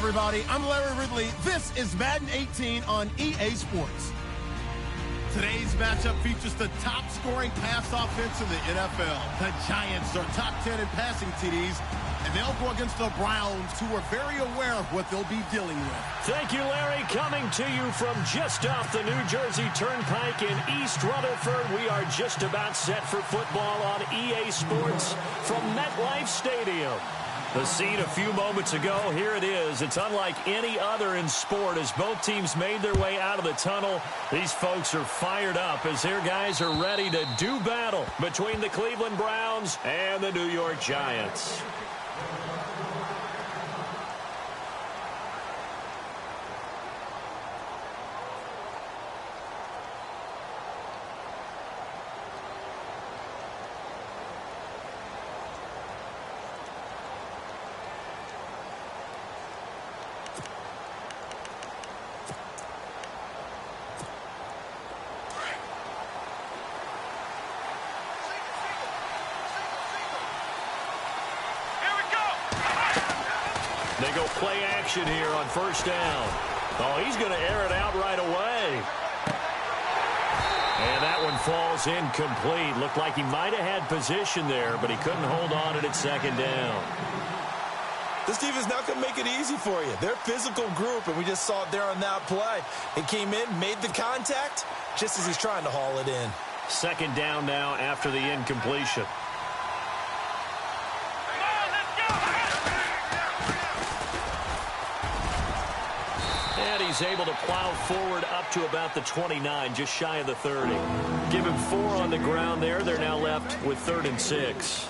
everybody. I'm Larry Ridley. This is Madden 18 on EA Sports. Today's matchup features the top-scoring pass offense in the NFL. The Giants are top 10 in passing TDs, and they'll go against the Browns, who are very aware of what they'll be dealing with. Thank you, Larry. Coming to you from just off the New Jersey Turnpike in East Rutherford, we are just about set for football on EA Sports from MetLife Stadium. The scene a few moments ago, here it is. It's unlike any other in sport as both teams made their way out of the tunnel. These folks are fired up as their guys are ready to do battle between the Cleveland Browns and the New York Giants. They go play action here on first down. Oh, he's going to air it out right away. And that one falls incomplete. Looked like he might have had position there, but he couldn't hold on to it at second down. This defense not going to make it easy for you. They're a physical group, and we just saw it there on that play. He came in, made the contact, just as he's trying to haul it in. Second down now after the incompletion. He's able to plow forward up to about the 29, just shy of the 30. Give him 4 on the ground there. They're now left with 3rd and 6.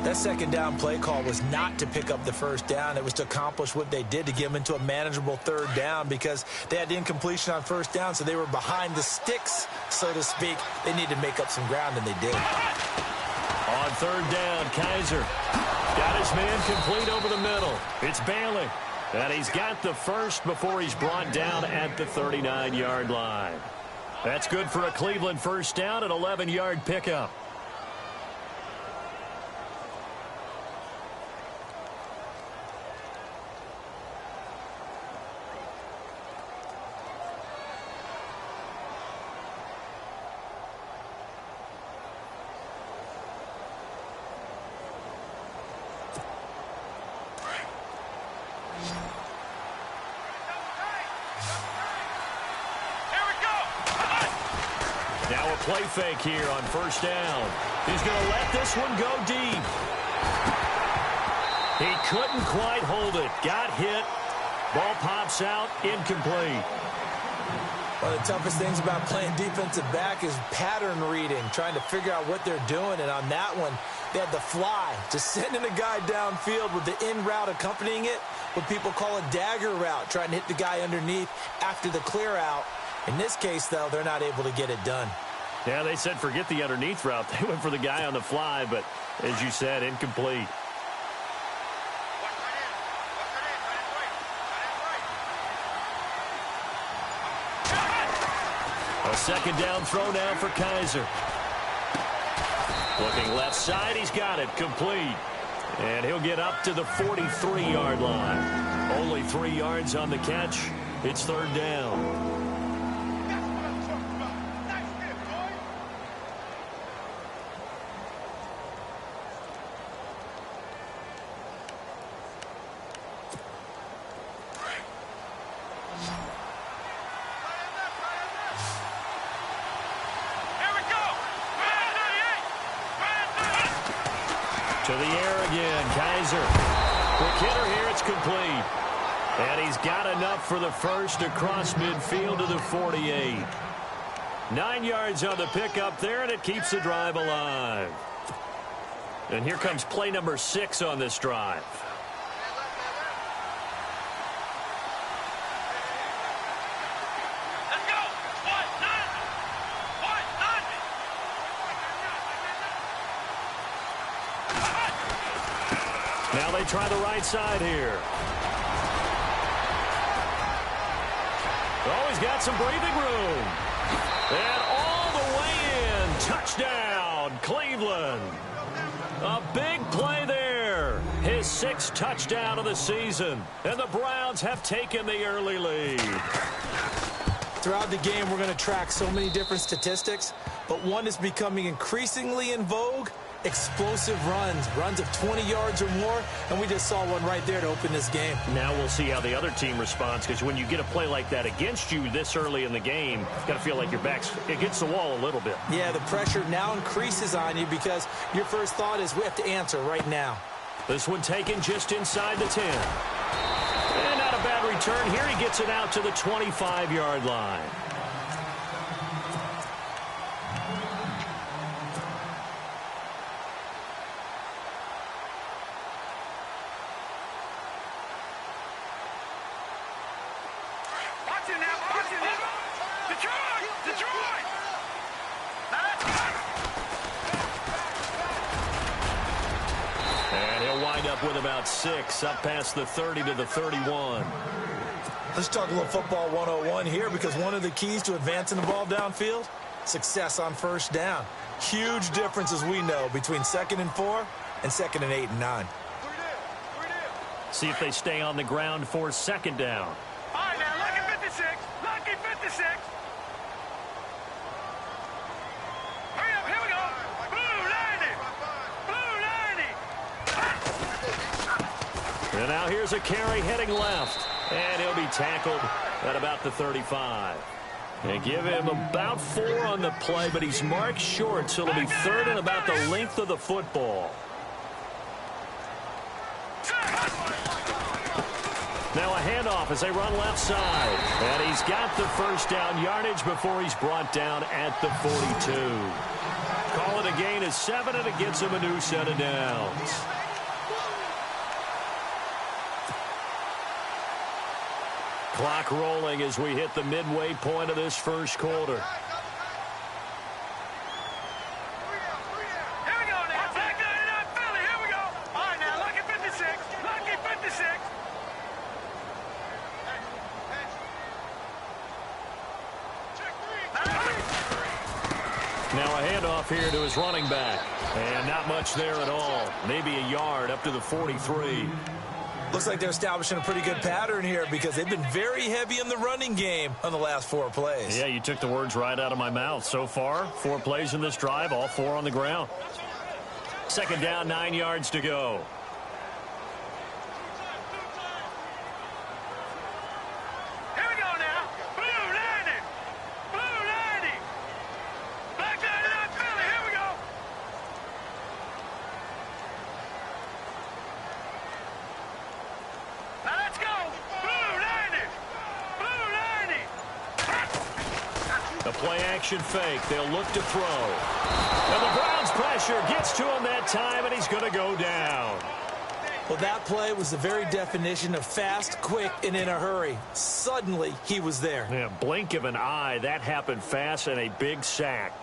That second down play call was not to pick up the first down. It was to accomplish what they did, to get them into a manageable 3rd down, because they had the incompletion on first down, so they were behind the sticks, so to speak. They needed to make up some ground, and they did. On 3rd down, Kaiser got his man complete over the middle. It's Bailey. And he's got the first before he's brought down at the 39-yard line. That's good for a Cleveland first down, an 11-yard pickup. Now a play fake here on first down. He's going to let this one go deep. He couldn't quite hold it. Got hit. Ball pops out. Incomplete. One of the toughest things about playing defensive back is pattern reading, trying to figure out what they're doing. And on that one, they had the fly, just sending a guy downfield with the in route accompanying it, what people call a dagger route, trying to hit the guy underneath after the clear out. In this case, though, they're not able to get it done. Yeah, they said forget the underneath route. They went for the guy on the fly, but as you said, incomplete. A second down throw now for Kaiser. Looking left side, he's got it, complete. And he'll get up to the 43-yard line. Only 3 yards on the catch. It's 3rd down. To the air again, Kaiser. Quick hitter here, it's complete. And he's got enough for the first across midfield to the 48. 9 yards on the pickup there, and it keeps the drive alive. And here comes play number 6 on this drive. Now they try the right side here. Oh, he's got some breathing room. And all the way in. Touchdown, Cleveland. A big play there. His 6th touchdown of the season, and the Browns have taken the early lead. Throughout the game, we're going to track so many different statistics, but one is becoming increasingly in vogue: explosive runs of 20 yards or more, and we just saw one right there to open this game. Now we'll see how the other team responds, because when you get a play like that against you this early in the game, you've got to feel like your back's against the wall a little bit. Yeah, the pressure now increases on you because your first thought is we have to answer right now. This one taken just inside the 10. And not a bad return here. He gets it out to the 25-yard line. With about 6, up past the 30 to the 31. Let's talk a little football 101 here, because one of the keys to advancing the ball downfield, success on first down. Huge difference, as we know, between 2nd and 4 and 2nd and 8 and 9. See if they stay on the ground for 2nd down. All right, now, lucky 56. Lucky 56. Hurry up, here we go. Blue 90. Blue 90. And now here's a carry heading left. And he'll be tackled at about the 35. They give him about 4 on the play, but he's marked short, so it'll be 3rd and about the length of the football. Now a handoff as they run left side. And he's got the first down yardage before he's brought down at the 42. Call it a gain of 7, and it gets him a new set of downs. Clock rolling as we hit the midway point of this first quarter. Here we go now. Back 99 Philly. Here we go. All right, now, lucky 56. Lucky 56. Now a handoff here to his running back. And not much there at all. Maybe a yard up to the 43. Looks like they're establishing a pretty good pattern here, because they've been very heavy in the running game on the last 4 plays. Yeah, you took the words right out of my mouth. So far, 4 plays in this drive, all 4 on the ground. 2nd down, 9 yards to go. Here we go now. Blue 90. Blue 90. Black 99 Philly. Here we go. Now let's go. Blue 90. Blue 90. A play-action fake. They'll look to throw. And the Browns' pressure gets to him that time, and he's going to go down. Well, that play was the very definition of fast, quick, and in a hurry. Suddenly, he was there. Yeah, blink of an eye. That happened fast, and a big sack.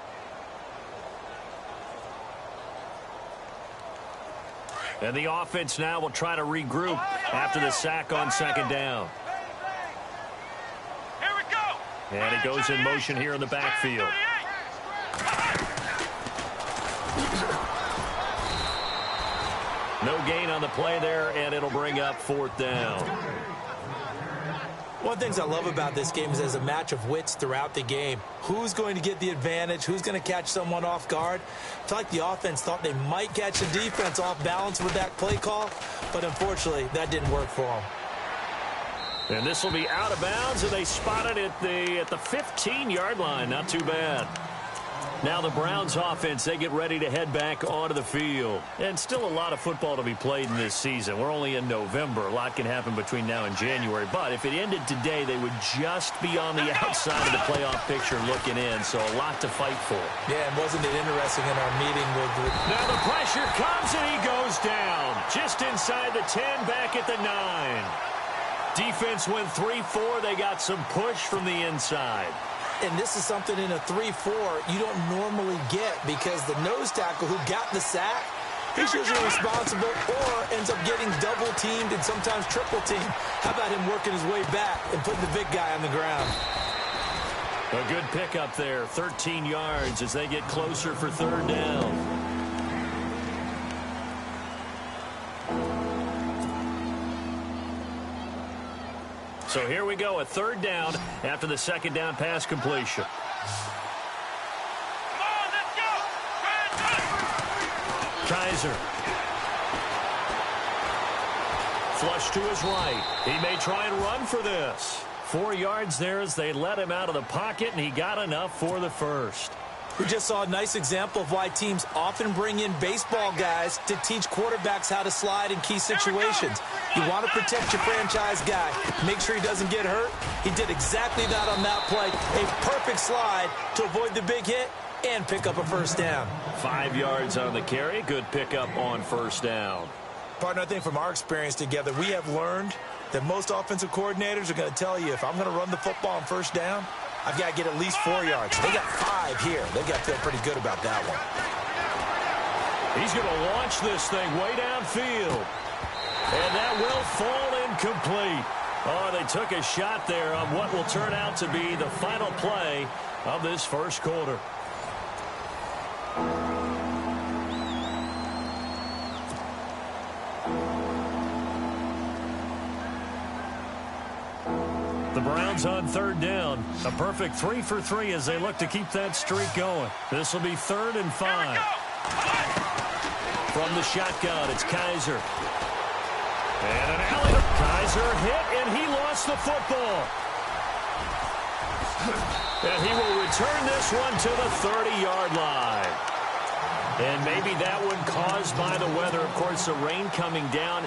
And the offense now will try to regroup after the sack on 2nd down. Here we go. And he goes in motion here in the backfield. No gain on the play there, and it'll bring up 4th down. One of the things I love about this game is there's a match of wits throughout the game. Who's going to get the advantage? Who's going to catch someone off guard? I feel like the offense thought they might catch the defense off balance with that play call, but unfortunately, that didn't work for them. And this will be out of bounds, and they spot it at the 15-yard line. Not too bad. Now the Browns offense, they get ready to head back onto the field. And still a lot of football to be played in this season. We're only in November. A lot can happen between now and January. But if it ended today, they would just be on the outside of the playoff picture looking in. So a lot to fight for. Yeah, and wasn't it interesting in our meeting with... Now the pressure comes, and he goes down. Just inside the 10, back at the 9. Defense went 3-4. They got some push from the inside. And this is something in a 3-4 you don't normally get, because the nose tackle who got the sack, he's usually responsible or ends up getting double-teamed and sometimes triple-teamed. How about him working his way back and putting the big guy on the ground? A good pickup there, 13 yards as they get closer for 3rd down. So here we go, a third down after the second down pass completion. Come on, let's go. Kaiser. Flush to his right. He may try and run for this. 4 yards there as they let him out of the pocket, and he got enough for the first. We just saw a nice example of why teams often bring in baseball guys to teach quarterbacks how to slide in key situations. You want to protect your franchise guy. Make sure he doesn't get hurt. He did exactly that on that play. A perfect slide to avoid the big hit and pick up a first down. 5 yards on the carry. Good pickup on first down. Partner, I think from our experience together, we have learned that most offensive coordinators are going to tell you, if I'm going to run the football on first down, I've got to get at least 4 yards. They got 5 here. They've got to feel pretty good about that one. He's going to launch this thing way downfield. And that will fall incomplete. Oh, they took a shot there on what will turn out to be the final play of this first quarter. The Browns on third down. A perfect 3 for 3 as they look to keep that streak going. This will be 3rd and 5. From the shotgun, it's Kaiser. And an alley. Kaiser hit, and he lost the football. And he will return this one to the 30-yard line. And maybe that one caused by the weather. Of course, the rain coming down.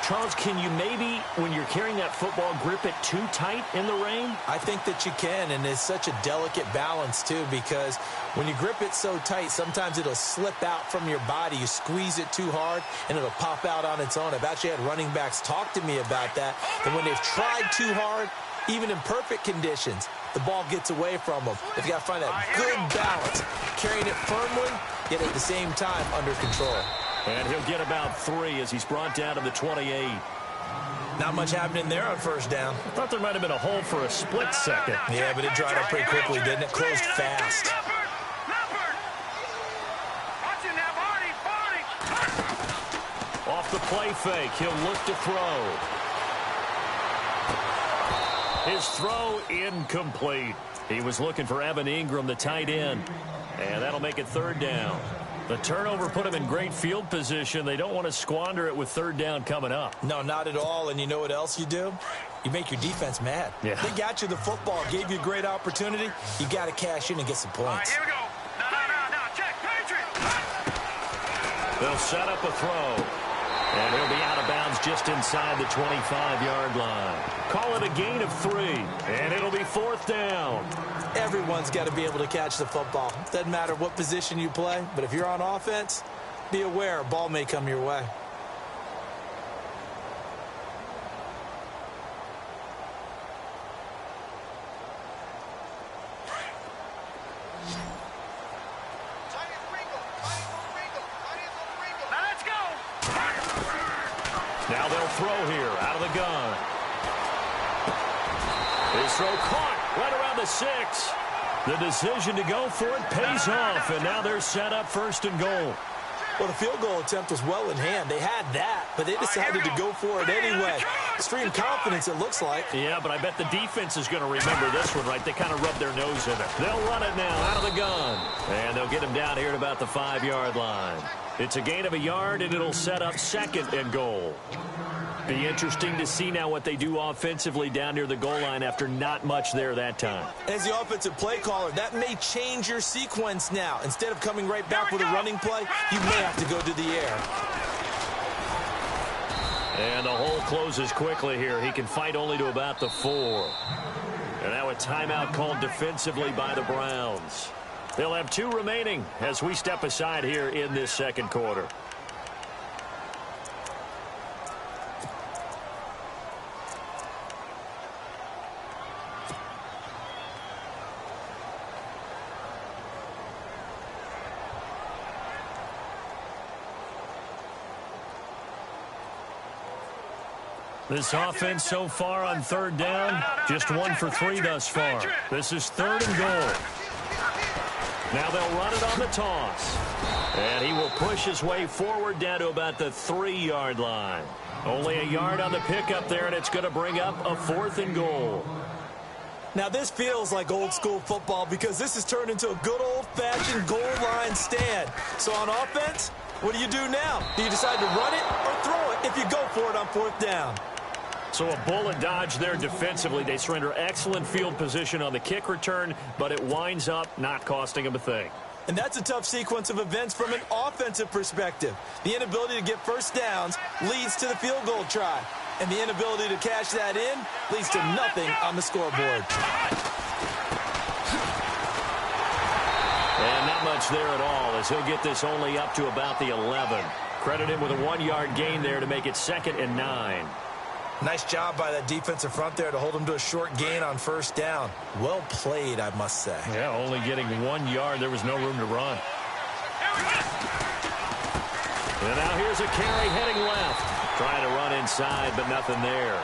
Charles, can you maybe, when you're carrying that football, grip it too tight in the rain? I think that you can, and it's such a delicate balance, too, because when you grip it so tight, sometimes it'll slip out from your body. You squeeze it too hard, and it'll pop out on its own. I've actually had running backs talk to me about that, and when they've tried too hard, even in perfect conditions, the ball gets away from them. They've got to find that good balance, carrying it firmly, yet at the same time under control. And he'll get about 3 as he's brought down to the 28. Not much happening there on first down. I thought there might have been a hole for a split second. Yeah, but it dried up pretty quickly, didn't it? Closed fast. Off the play fake, he'll look to throw. His throw incomplete. He was looking for Evan Ingram, the tight end. And that'll make it 3rd down. The turnover put him in great field position. They don't want to squander it with 3rd down coming up. No, not at all. And you know what else you do? You make your defense mad. Yeah. They got you the football, gave you a great opportunity. You got to cash in and get some points. Here we go. No. Check. Patriot. They'll set up a throw. And he'll be out of bounds just inside the 25-yard line. Call it a gain of 3. And it'll be 4th down. Everyone's got to be able to catch the football. Doesn't matter what position you play, but if you're on offense, be aware a ball may come your way. Let's go. Now they'll throw here out of the gun. His throw caught right around the 6. The decision to go for it pays off, and now they're set up 1st and goal. Well, the field goal attempt was well in hand. They had that, but they decided to go for it anyway. Extreme confidence, it looks like. Yeah, but I bet the defense is going to remember this one, right? They kind of rubbed their nose in it. They'll run it now out of the gun, and they'll get him down here at about the 5-yard line. It's a gain of a yard, and it'll set up 2nd and goal. Be interesting to see now what they do offensively down near the goal line after not much there that time. As the offensive play caller, that may change your sequence now. Instead of coming right back with a running play, you may have to go to the air. And the hole closes quickly here. He can fight only to about the 4. And now a timeout called defensively by the Browns. They'll have 2 remaining as we step aside here in this second quarter. This offense so far on 3rd down, just 1 for 3 thus far. This is 3rd and goal. Now they'll run it on the toss. And he will push his way forward down to about the 3-yard line. Only a yard on the pickup there, and it's going to bring up a 4th and goal. Now, this feels like old-school football because this has turned into a good old-fashioned goal line stand. So on offense, what do you do now? Do you decide to run it or throw it if you go for it on 4th down? So a bullet dodge there defensively. They surrender excellent field position on the kick return, but it winds up not costing them a thing. And that's a tough sequence of events from an offensive perspective. The inability to get first downs leads to the field goal try. And the inability to cash that in leads to nothing on the scoreboard. And not much there at all as he'll get this only up to about the 11. Credit him with a 1-yard gain there to make it 2nd and 9. Nice job by that defensive front there to hold him to a short gain on first down. Well played, I must say. Yeah, only getting 1 yard. There was no room to run. And now here's a carry heading left. Trying to run inside, but nothing there.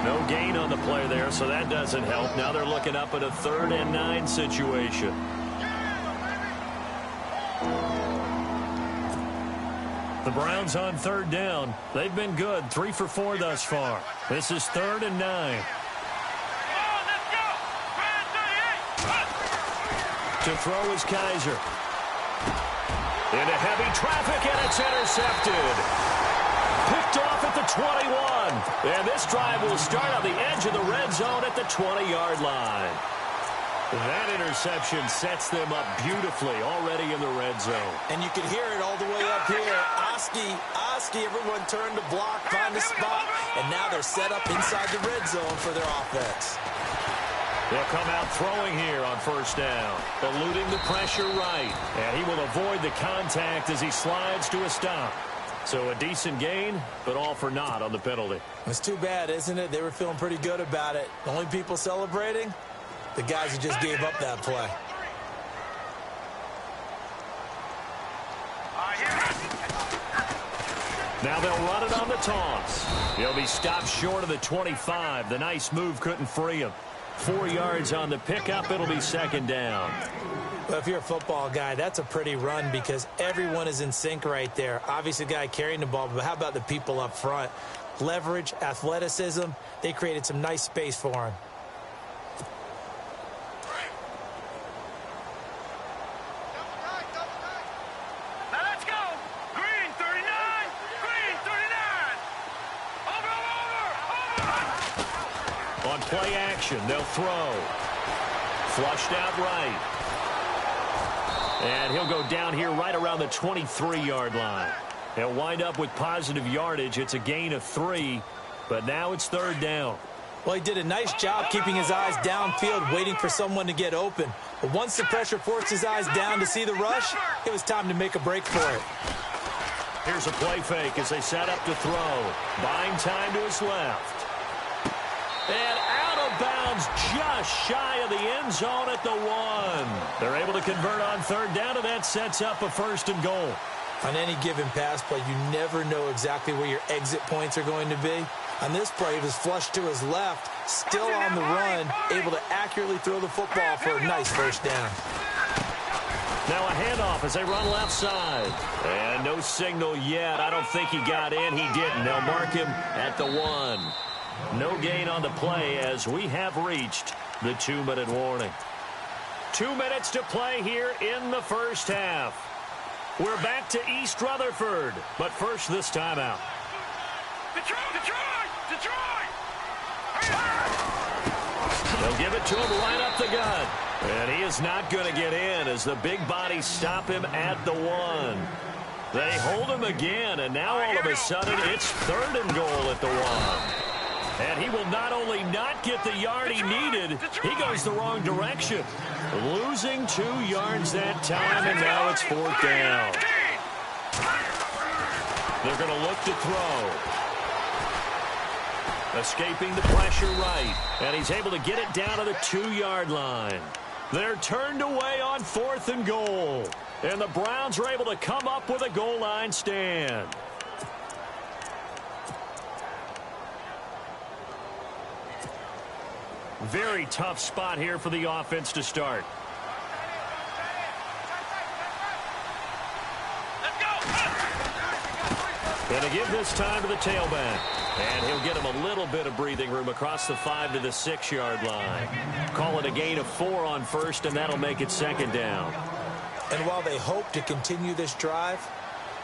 No gain on the play there, so that doesn't help. Now they're looking up at a 3rd and 9 situation. The Browns on 3rd down. They've been good, 3 for 4 thus far. This is 3rd and 9. To throw is Kaiser. Into heavy traffic, and it's intercepted. Picked off at the 21. And this drive will start on the edge of the red zone at the 20-yard line. That interception sets them up beautifully already in the red zone. And you can hear it all the way up here. Oski, everyone turned to block, find the spot, and now they're set up inside the red zone for their offense. They'll come out throwing here on 1st down, eluding the pressure right, and he will avoid the contact as he slides to a stop. So a decent gain, but all for naught on the penalty. It's too bad, isn't it? They were feeling pretty good about it. The only people celebrating, the guys who just gave up that play. Now they'll run it on the toss. He'll be stopped short of the 25. The nice move couldn't free him. 4 yards on the pickup. It'll be 2nd down. Well, if you're a football guy, that's a pretty run because everyone is in sync right there. Obviously, the guy carrying the ball, but how about the people up front? Leverage, athleticism, they created some nice space for him. Now let's go. Green 39. Green 39. Over. On play action, they'll throw. Flushed out right. And he'll go down here right around the 23-yard line. He'll wind up with positive yardage. It's a gain of 3, but now it's 3rd down. Well, he did a nice job keeping his eyes downfield, waiting for someone to get open. But once the pressure forced his eyes down to see the rush, it was time to make a break for it. Here's a play fake as they set up to throw. Buying time to his left. And out of bounds just shy of the end zone at the 1. They're able to convert on 3rd down, and that sets up a 1st and goal. On any given pass play, you never know exactly where your exit points are going to be. On this play, he was flushed to his left, still on the run, able to accurately throw the football for a nice 1st down. Now a handoff as they run left side. And no signal yet. I don't think he got in. He didn't. They'll mark him at the 1. No gain on the play as we have reached the 2-minute warning. 2 minutes to play here in the first half. We're back to East Rutherford, but first this timeout. Detroit! They'll give it to him right up the gut. And he is not going to get in as the big bodies stop him at the 1. They hold him again, and now all of a sudden it's 3rd and goal at the 1. And he will not only not get the yard he needed, he goes the wrong direction. Losing 2 yards that time, and now it's 4th down. They're going to look to throw. Escaping the pressure right, and he's able to get it down to the 2-yard line. They're turned away on 4th and goal, and the Browns are able to come up with a goal line stand. Very tough spot here for the offense to start. Going to give this time to the tailback. And he'll get him a little bit of breathing room across the 5 to the 6-yard line. Call it a gain of 4 on first, and that'll make it second down. And while they hope to continue this drive,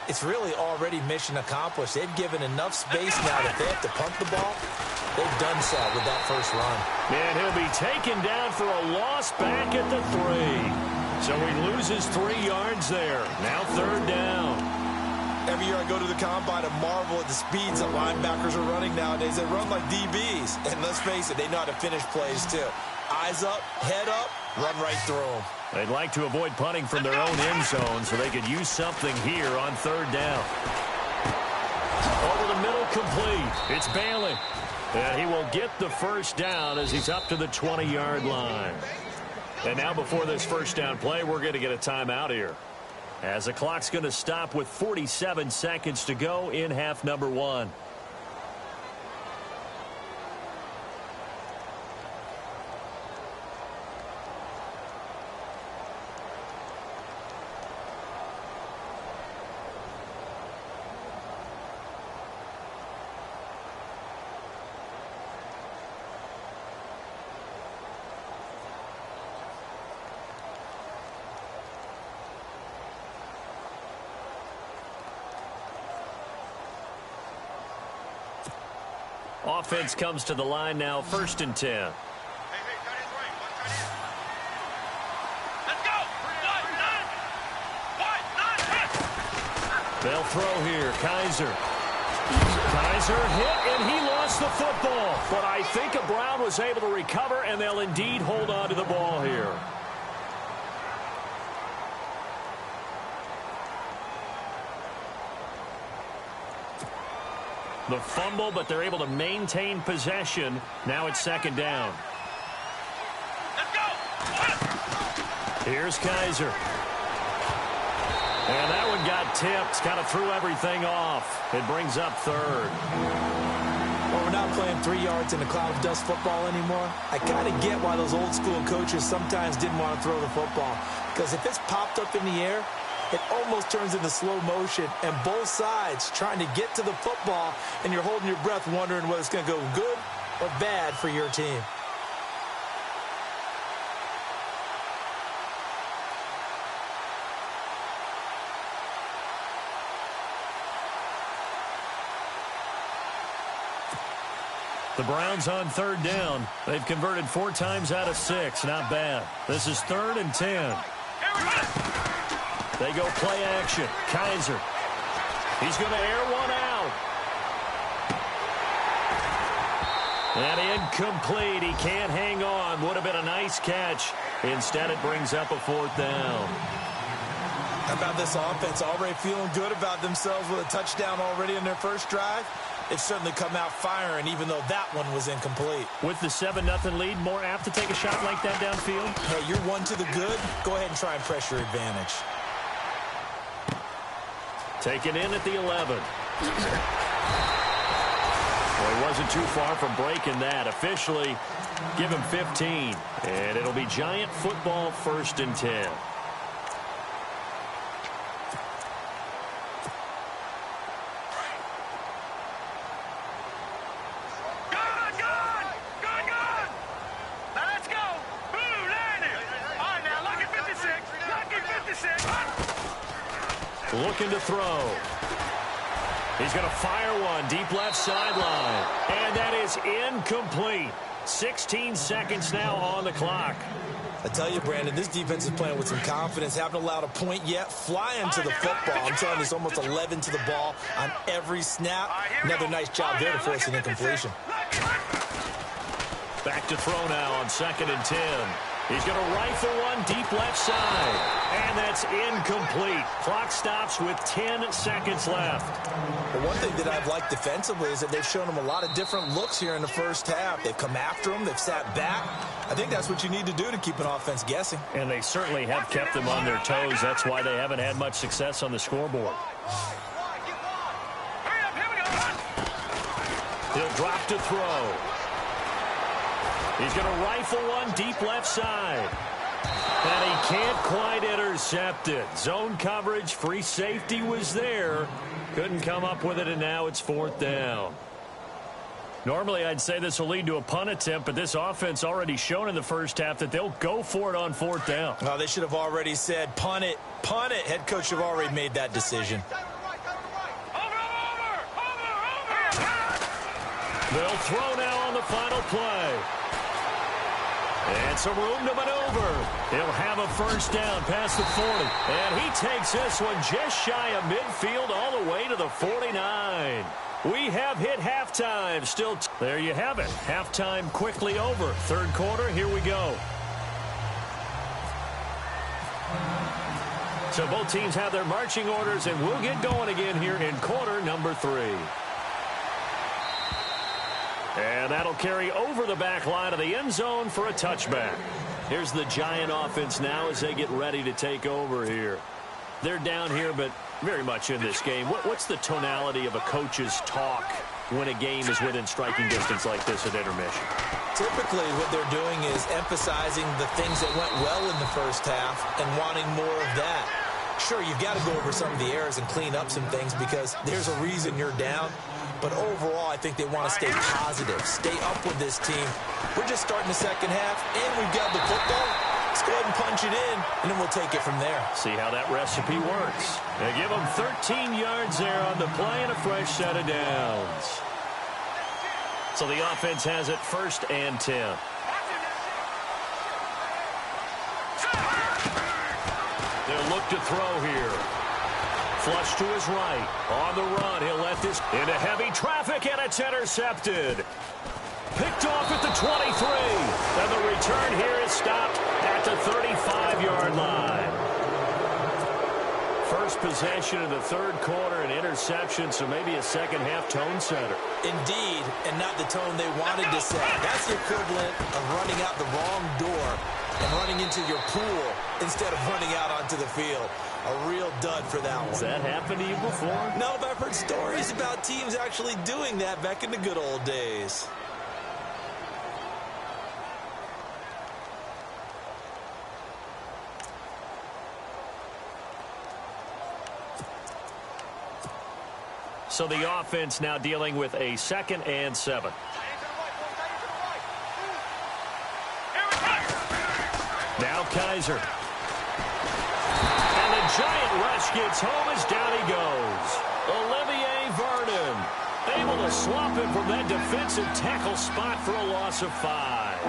it's really already mission accomplished. They've given enough space now that they have to punt the ball. They've done so with that first run. And he'll be taken down for a loss back at the 3. So he loses 3 yards there. Now third down. Every year I go to the combine and marvel at the speeds that linebackers are running nowadays. They run like DBs. And let's face it, they know how to finish plays too. Eyes up, head up, run right through them. They'd like to avoid punting from their own end zone so they could use something here on third down. Over the middle, complete. It's Bailey. And he will get the first down as he's up to the 20-yard line. And now before this first down play, we're going to get a timeout here, as the clock's going to stop with 47 seconds to go in half number 1. Offense comes to the line now, 1st and 10. Let's go. They'll throw here. Kaiser hit, and he lost the football. But I think Brown was able to recover, and they'll indeed hold on to the ball here. The fumble, but they're able to maintain possession. Now it's second down. Let's go. Here's Kaiser. And that one got tipped. Kind of threw everything off. It brings up third. Well, we're not playing 3 yards in a cloud of dust football anymore. I kind of get why those old school coaches sometimes didn't want to throw the football. Because if it's popped up in the air, it almost turns into slow motion, and both sides trying to get to the football, and you're holding your breath wondering whether it's going to go good or bad for your team. The Browns on third down. They've converted 4 times out of 6. Not bad. This is 3rd and 10. They go play action. Kaiser. He's going to air one out. And incomplete. He can't hang on. Would have been a nice catch. Instead, it brings up a 4th down. How about this offense? Already feeling good about themselves with a touchdown already in their first drive. They've certainly come out firing, even though that one was incomplete. With the 7-0 lead, more apt to take a shot like that downfield? Hey, you're one to the good. Go ahead and try and press your advantage. Taken in at the 11. Well, he wasn't too far from breaking that. Officially, give him 15. And it'll be Giant football, 1st and 10. Looking to throw. He's going to fire one deep left sideline. And that is incomplete. 16 seconds now on the clock. I tell you, Brandon, this defense is playing with some confidence. Haven't allowed a point yet. Flying to the football. I'm telling you, it's almost 11 to the ball on every snap. Another nice job there to force an incompletion. Back to throw now on 2nd and 10. He's going to rifle one deep left side. And that's incomplete. Clock stops with 10 seconds left. Well, one thing that I've liked defensively is that they've shown them a lot of different looks here in the first half. They've come after them. They've sat back. I think that's what you need to do to keep an offense guessing. And they certainly have kept them on their toes. That's why they haven't had much success on the scoreboard. He'll drop to throw. He's going to rifle one deep left side. And he can't quite intercept it. Zone coverage, free safety was there. Couldn't come up with it, and now it's 4th down. Normally, I'd say this will lead to a punt attempt, but this offense already shown in the first half that they'll go for it on 4th down. Oh, they should have already said, punt it, punt it. Head coach should have already made that decision. They'll throw now on the final play. And some room to maneuver. He'll have a first down past the 40. And he takes this one just shy of midfield all the way to the 49. We have hit halftime. Still, there you have it. Halftime quickly over. 3rd quarter, here we go. So both teams have their marching orders, and we'll get going again here in quarter number 3. And that'll carry over the back line of the end zone for a touchback. Here's the Giant offense now as they get ready to take over here. They're down here, but very much in this game. What's the tonality of a coach's talk when a game is within striking distance like this at intermission? Typically, what they're doing is emphasizing the things that went well in the first half and wanting more of that. Sure, you've got to go over some of the errors and clean up some things because there's a reason you're down. But overall, I think they want to stay positive, stay up with this team. We're just starting the second half, and we've got the football. Let's go ahead and punch it in, and then we'll take it from there. See how that recipe works. They give them 13 yards there on the play and a fresh set of downs. So the offense has it 1st and 10. They'll look to throw here. Flush to his right. On the run, he'll let this into heavy traffic, and it's intercepted. Picked off at the 23. And the return here is stopped at the 35-yard line. First possession of the 3rd quarter, an interception, so maybe a second-half tone setter. Indeed, and not the tone they wanted to set. That's the equivalent of running out the wrong door and running into your pool instead of running out onto the field. A real dud for that one. Has that happened to you before? No, but I've heard stories about teams actually doing that back in the good old days. So the offense now dealing with a 2nd and 7. Now Kaiser. And the Giant rush gets home as down he goes. Olivier Vernon able to slump him from that defensive tackle spot for a loss of 5.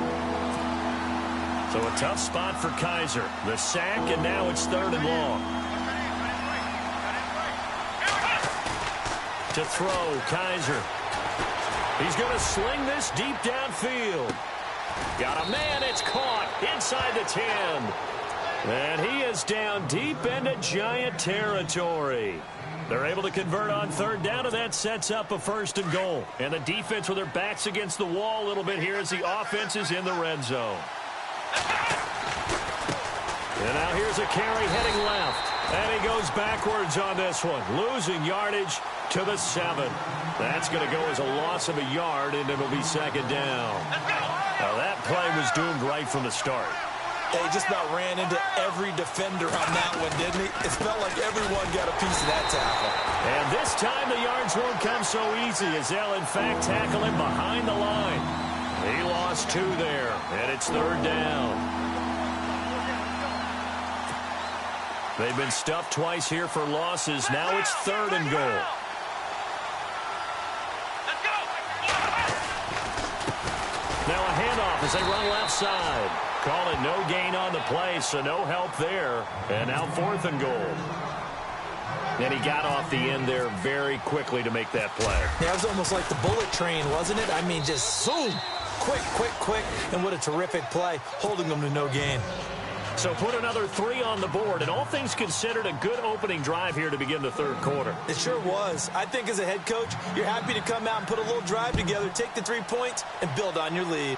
So a tough spot for Kaiser. The sack, and now it's 3rd and long. To throw, Kaiser. He's going to sling this deep downfield. Got a man, it's caught inside the 10. And he is down deep into Giant territory. They're able to convert on 3rd down, and that sets up a 1st and goal. And the defense with their backs against the wall a little bit here as the offense is in the red zone. And now here's a carry heading left. And he goes backwards on this one, losing yardage to the 7. That's going to go as a loss of a yard, and it'll be 2nd down. Now that play was doomed right from the start. He just about ran into every defender on that one, didn't he? It felt like everyone got a piece of that tackle. And this time the yards won't come so easy as they'll, in fact, tackle him behind the line. He lost 2 there, and it's 3rd down. They've been stuffed twice here for losses. Now it's 3rd and goal. Now a handoff as they run left side. Call it no gain on the play, so no help there. And now 4th and goal. And he got off the end there very quickly to make that play. Yeah, it was almost like the bullet train, wasn't it? I mean, just zoom. Quick, quick, quick. And what a terrific play, holding them to no gain. So put another 3 on the board, and all things considered, a good opening drive here to begin the 3rd quarter. It sure was. I think as a head coach, you're happy to come out and put a little drive together, take the 3 points, and build on your lead.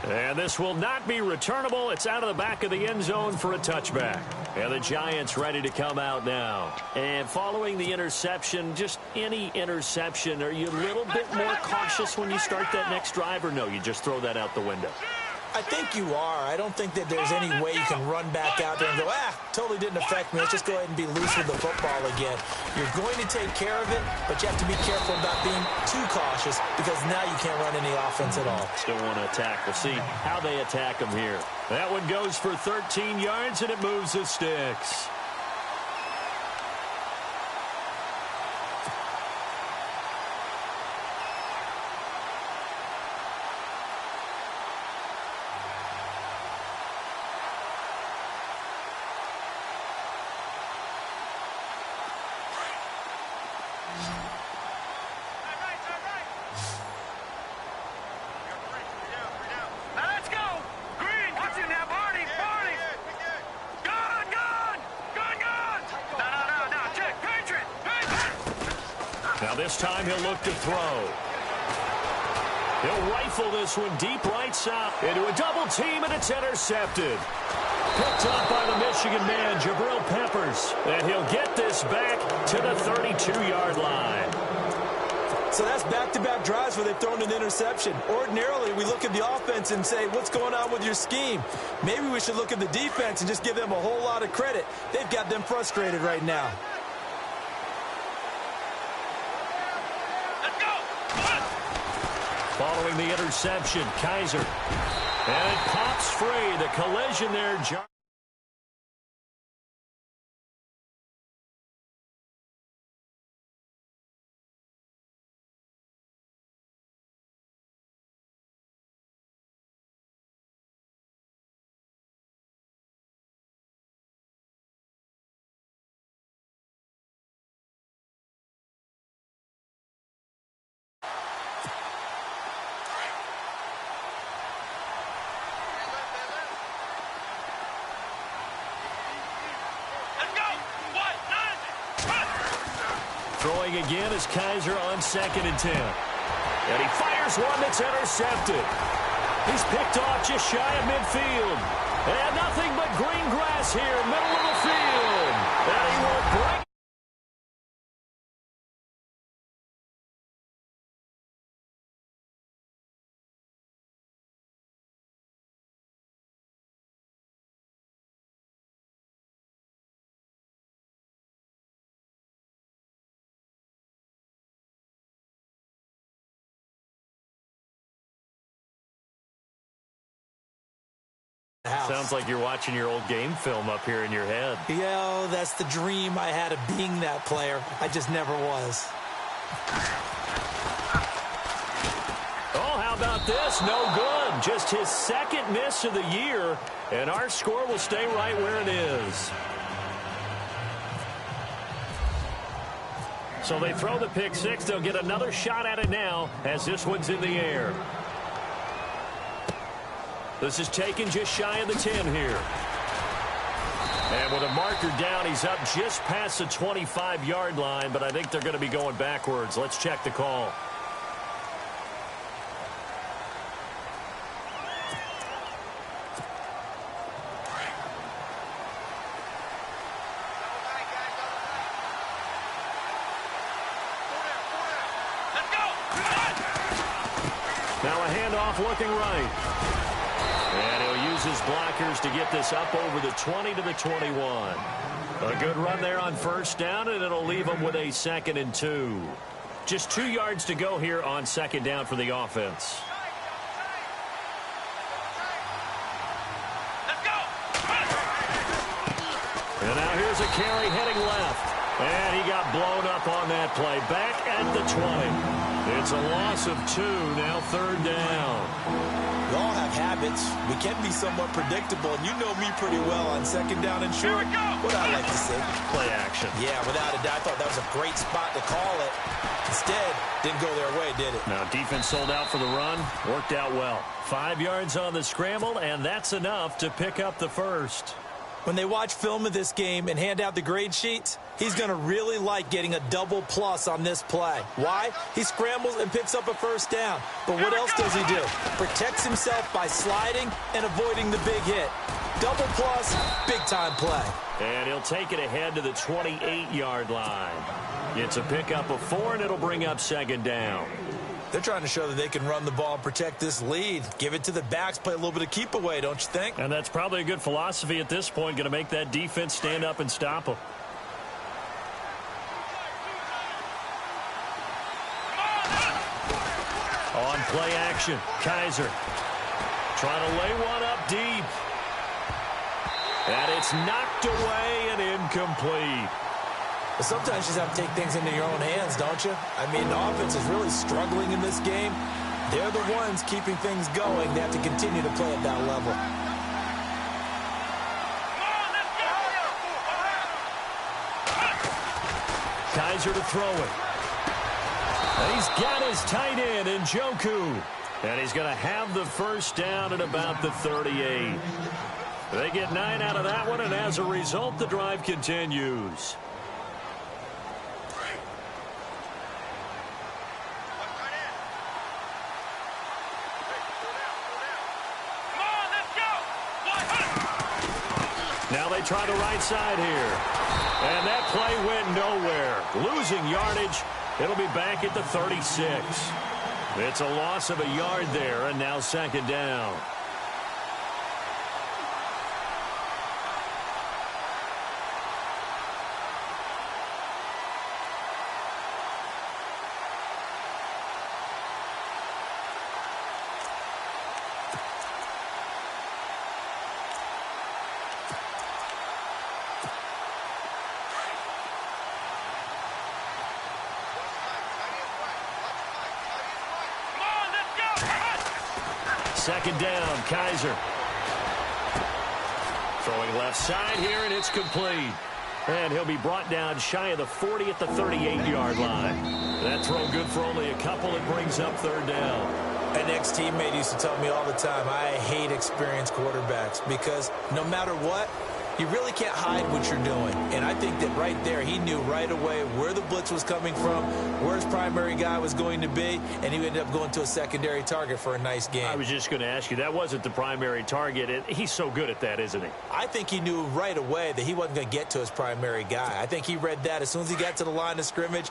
And this will not be returnable. It's out of the back of the end zone for a touchback. And the Giants ready to come out now. And following the interception, just any interception, are you a little bit more cautious when you start that next drive, or no, you just throw that out the window? I think you are. I don't think that there's any way you can run back out there and go, totally didn't affect me. Let's just go ahead and be loose with the football again. You're going to take care of it, but you have to be careful about being too cautious because now you can't run any offense at all. Still want to attack. We'll see how they attack them here. That one goes for 13 yards, and it moves the sticks. Now this time he'll look to throw. He'll rifle this one deep right side into a double team, and it's intercepted. Picked up by the Michigan man, Jabril Peppers. And he'll get this back to the 32-yard line. So that's back-to-back drives where they've thrown an interception. Ordinarily, we look at the offense and say, what's going on with your scheme? Maybe we should look at the defense and just give them a whole lot of credit. They've got them frustrated right now. Following the interception, Kaiser. And it pops free. The collision there. Throwing again is Kaiser on 2nd and 10. And he fires one that's intercepted. He's picked off just shy of midfield. And nothing but green grass here, middle of the field. And he will break. Sounds like you're watching your old game film up here in your head. Yeah, that's the dream I had of being that player. I just never was. Oh, how about this? No good. Just his 2nd miss of the year, and our score will stay right where it is. So they throw the pick six. They'll get another shot at it now as this one's in the air. This is taken just shy of the 10 here. And with a marker down, he's up just past the 25-yard line, but I think they're going to be going backwards. Let's check the call. Now a handoff looking right. And he'll use his blockers to get this up over the 20 to the 21. A good run there on 1st down, and it'll leave him with a 2nd and 2. Just 2 yards to go here on 2nd down for the offense. And now here's a carry heading left. And he got blown up on that play. Back at the 20. It's a loss of 2, now 3rd down. We all have habits. We can be somewhat predictable, and you know me pretty well on 2nd down and short. What I like to say. Play action. Yeah, without a doubt. I thought that was a great spot to call it. Instead, didn't go their way, did it? Now, defense sold out for the run. Worked out well. 5 yards on the scramble, and that's enough to pick up the first. When they watch film of this game and hand out the grade sheets, he's going to really like getting a double plus on this play. Why? He scrambles and picks up a 1st down. But what else does he do? Protects himself by sliding and avoiding the big hit. Double plus, big-time play. And he'll take it ahead to the 28-yard line. It's a pickup of 4, and it'll bring up 2nd down. They're trying to show that they can run the ball and protect this lead. Give it to the backs, play a little bit of keep away, don't you think? And that's probably a good philosophy at this point, going to make that defense stand up and stop them. On play action, Kizer trying to lay one up deep. And it's knocked away and incomplete. But sometimes you just have to take things into your own hands, don't you? I mean, the offense is really struggling in this game. They're the ones keeping things going. They have to continue to play at that level. Kizer to throw it. And he's got his tight end in Njoku. And he's going to have the first down at about the 38. They get 9 out of that one, and as a result, the drive continues. Now they try the right side here. And that play went nowhere. Losing yardage. It'll be back at the 36. It's a loss of a yard there, and now second down. Second down, Kizer. Throwing left side here, and it's complete. And he'll be brought down shy of the 40 at the 38-yard line. That throw good for only a couple. It brings up third down. An ex-teammate used to tell me all the time, I hate experienced quarterbacks because no matter what, you really can't hide what you're doing. And I think that right there, he knew right away where the blitz was coming from, where his primary guy was going to be, and he ended up going to a secondary target for a nice game. I was just going to ask you, that wasn't the primary target. He's so good at that, isn't he? I think he knew right away that he wasn't going to get to his primary guy. I think he read that as soon as he got to the line of scrimmage,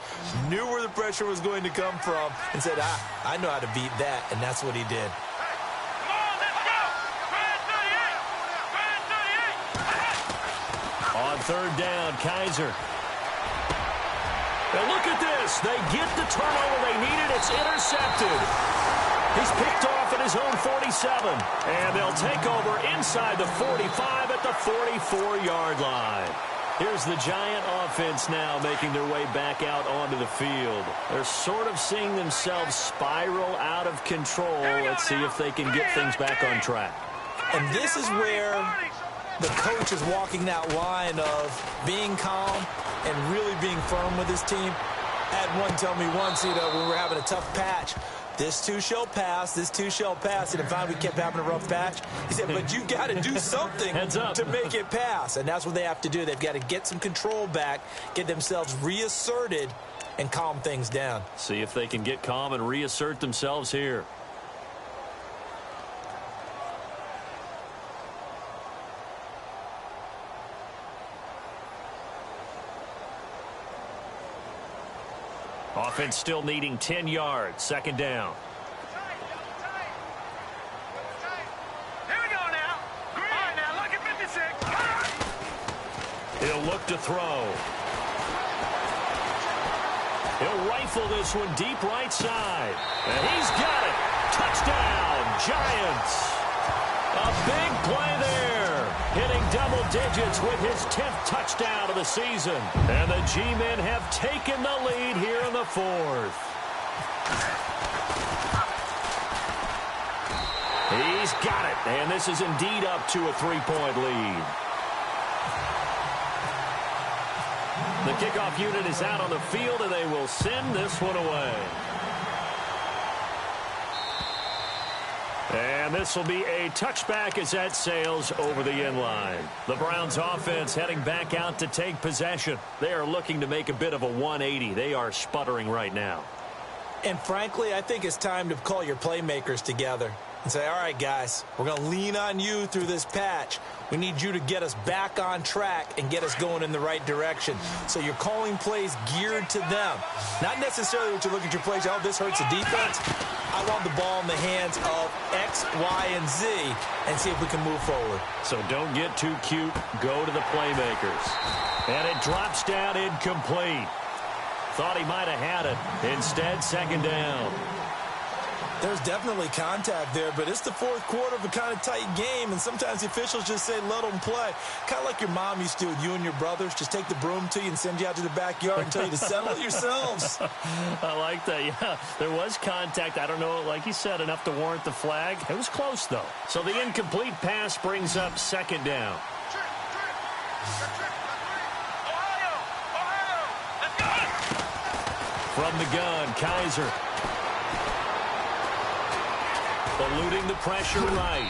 knew where the pressure was going to come from, and said, I know how to beat that, and that's what he did. On third down, Kizer. And look at this. They get the turnover they needed. It's intercepted. He's picked off at his own 47. And they'll take over inside the 45 at the 44-yard line. Here's the Giant offense now making their way back out onto the field. They're sort of seeing themselves spiral out of control. Let's see if they can get things back on track. And this is where the coach is walking that line of being calm and really being firm with his team. I had one tell me once, when we were having a tough patch, this too shall pass, this too shall pass. And finally we kept having a rough patch. He said, but you got to do something to make it pass. And that's what they have to do. They've got to get some control back, get themselves reasserted, and calm things down. See if they can get calm and reassert themselves here. Offense still needing 10 yards. Second down. Here we go now. All right, now look at 56. He'll look to throw. He'll rifle this one deep right side. And he's got it. Touchdown, Giants. A big play there. Hitting double digits with his 10th touchdown of the season. And the G-men have taken the lead here in the fourth. He's got it. And this is indeed up to a 3-point lead. The kickoff unit is out on the field, and they will send this one away. And this will be a touchback as that sails over the end line. The Browns offense heading back out to take possession. They are looking to make a bit of a 180. They are sputtering right now. And frankly, I think it's time to call your playmakers together. and say, all right, guys, we're going to lean on you through this patch. We need you to get us back on track and get us going in the right direction. So you're calling plays geared to them. Not necessarily what you look at your plays, oh, this hurts the defense. I want the ball in the hands of X, Y, and Z and see if we can move forward. So don't get too cute. Go to the playmakers. And it drops down incomplete. Thought he might have had it. Instead, second down. There's definitely contact there, but it's the fourth quarter of a kind of tight game, and sometimes the officials just say, let them play. Kind of like your mom used to with you and your brothers. Just take the broom to you and send you out to the backyard and tell you to settle it yourselves. I like that, yeah. There was contact. I don't know, like you said, enough to warrant the flag. It was close, though. So the incomplete pass brings up second down. From the gun, Kaiser. Eluding the pressure right.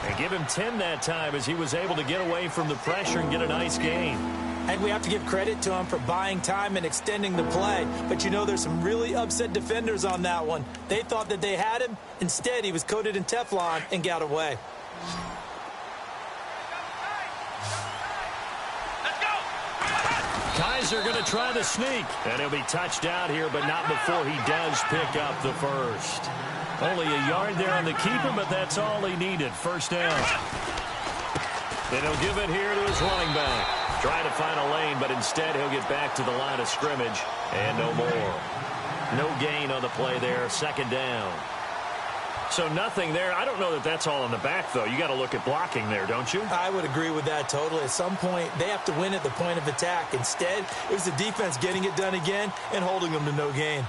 And give him 10 that time as he was able to get away from the pressure and get a nice gain. And we have to give credit to him for buying time and extending the play. But you know, there's some really upset defenders on that one. They thought that they had him. Instead, he was coated in Teflon and got away. Kaiser going to try the sneak. And he'll be touched out here, but not before he does pick up the first. Only a yard there on the keeper, but that's all he needed. First down. And he'll give it here to his running back. Trying to find a lane, but instead he'll get back to the line of scrimmage. And no more. No gain on the play there. Second down. So nothing there. I don't know that that's all in the back, though. You got to look at blocking there, don't you? I would agree with that totally. At some point, they have to win at the point of attack. Instead, it was the defense getting it done again and holding them to no gain.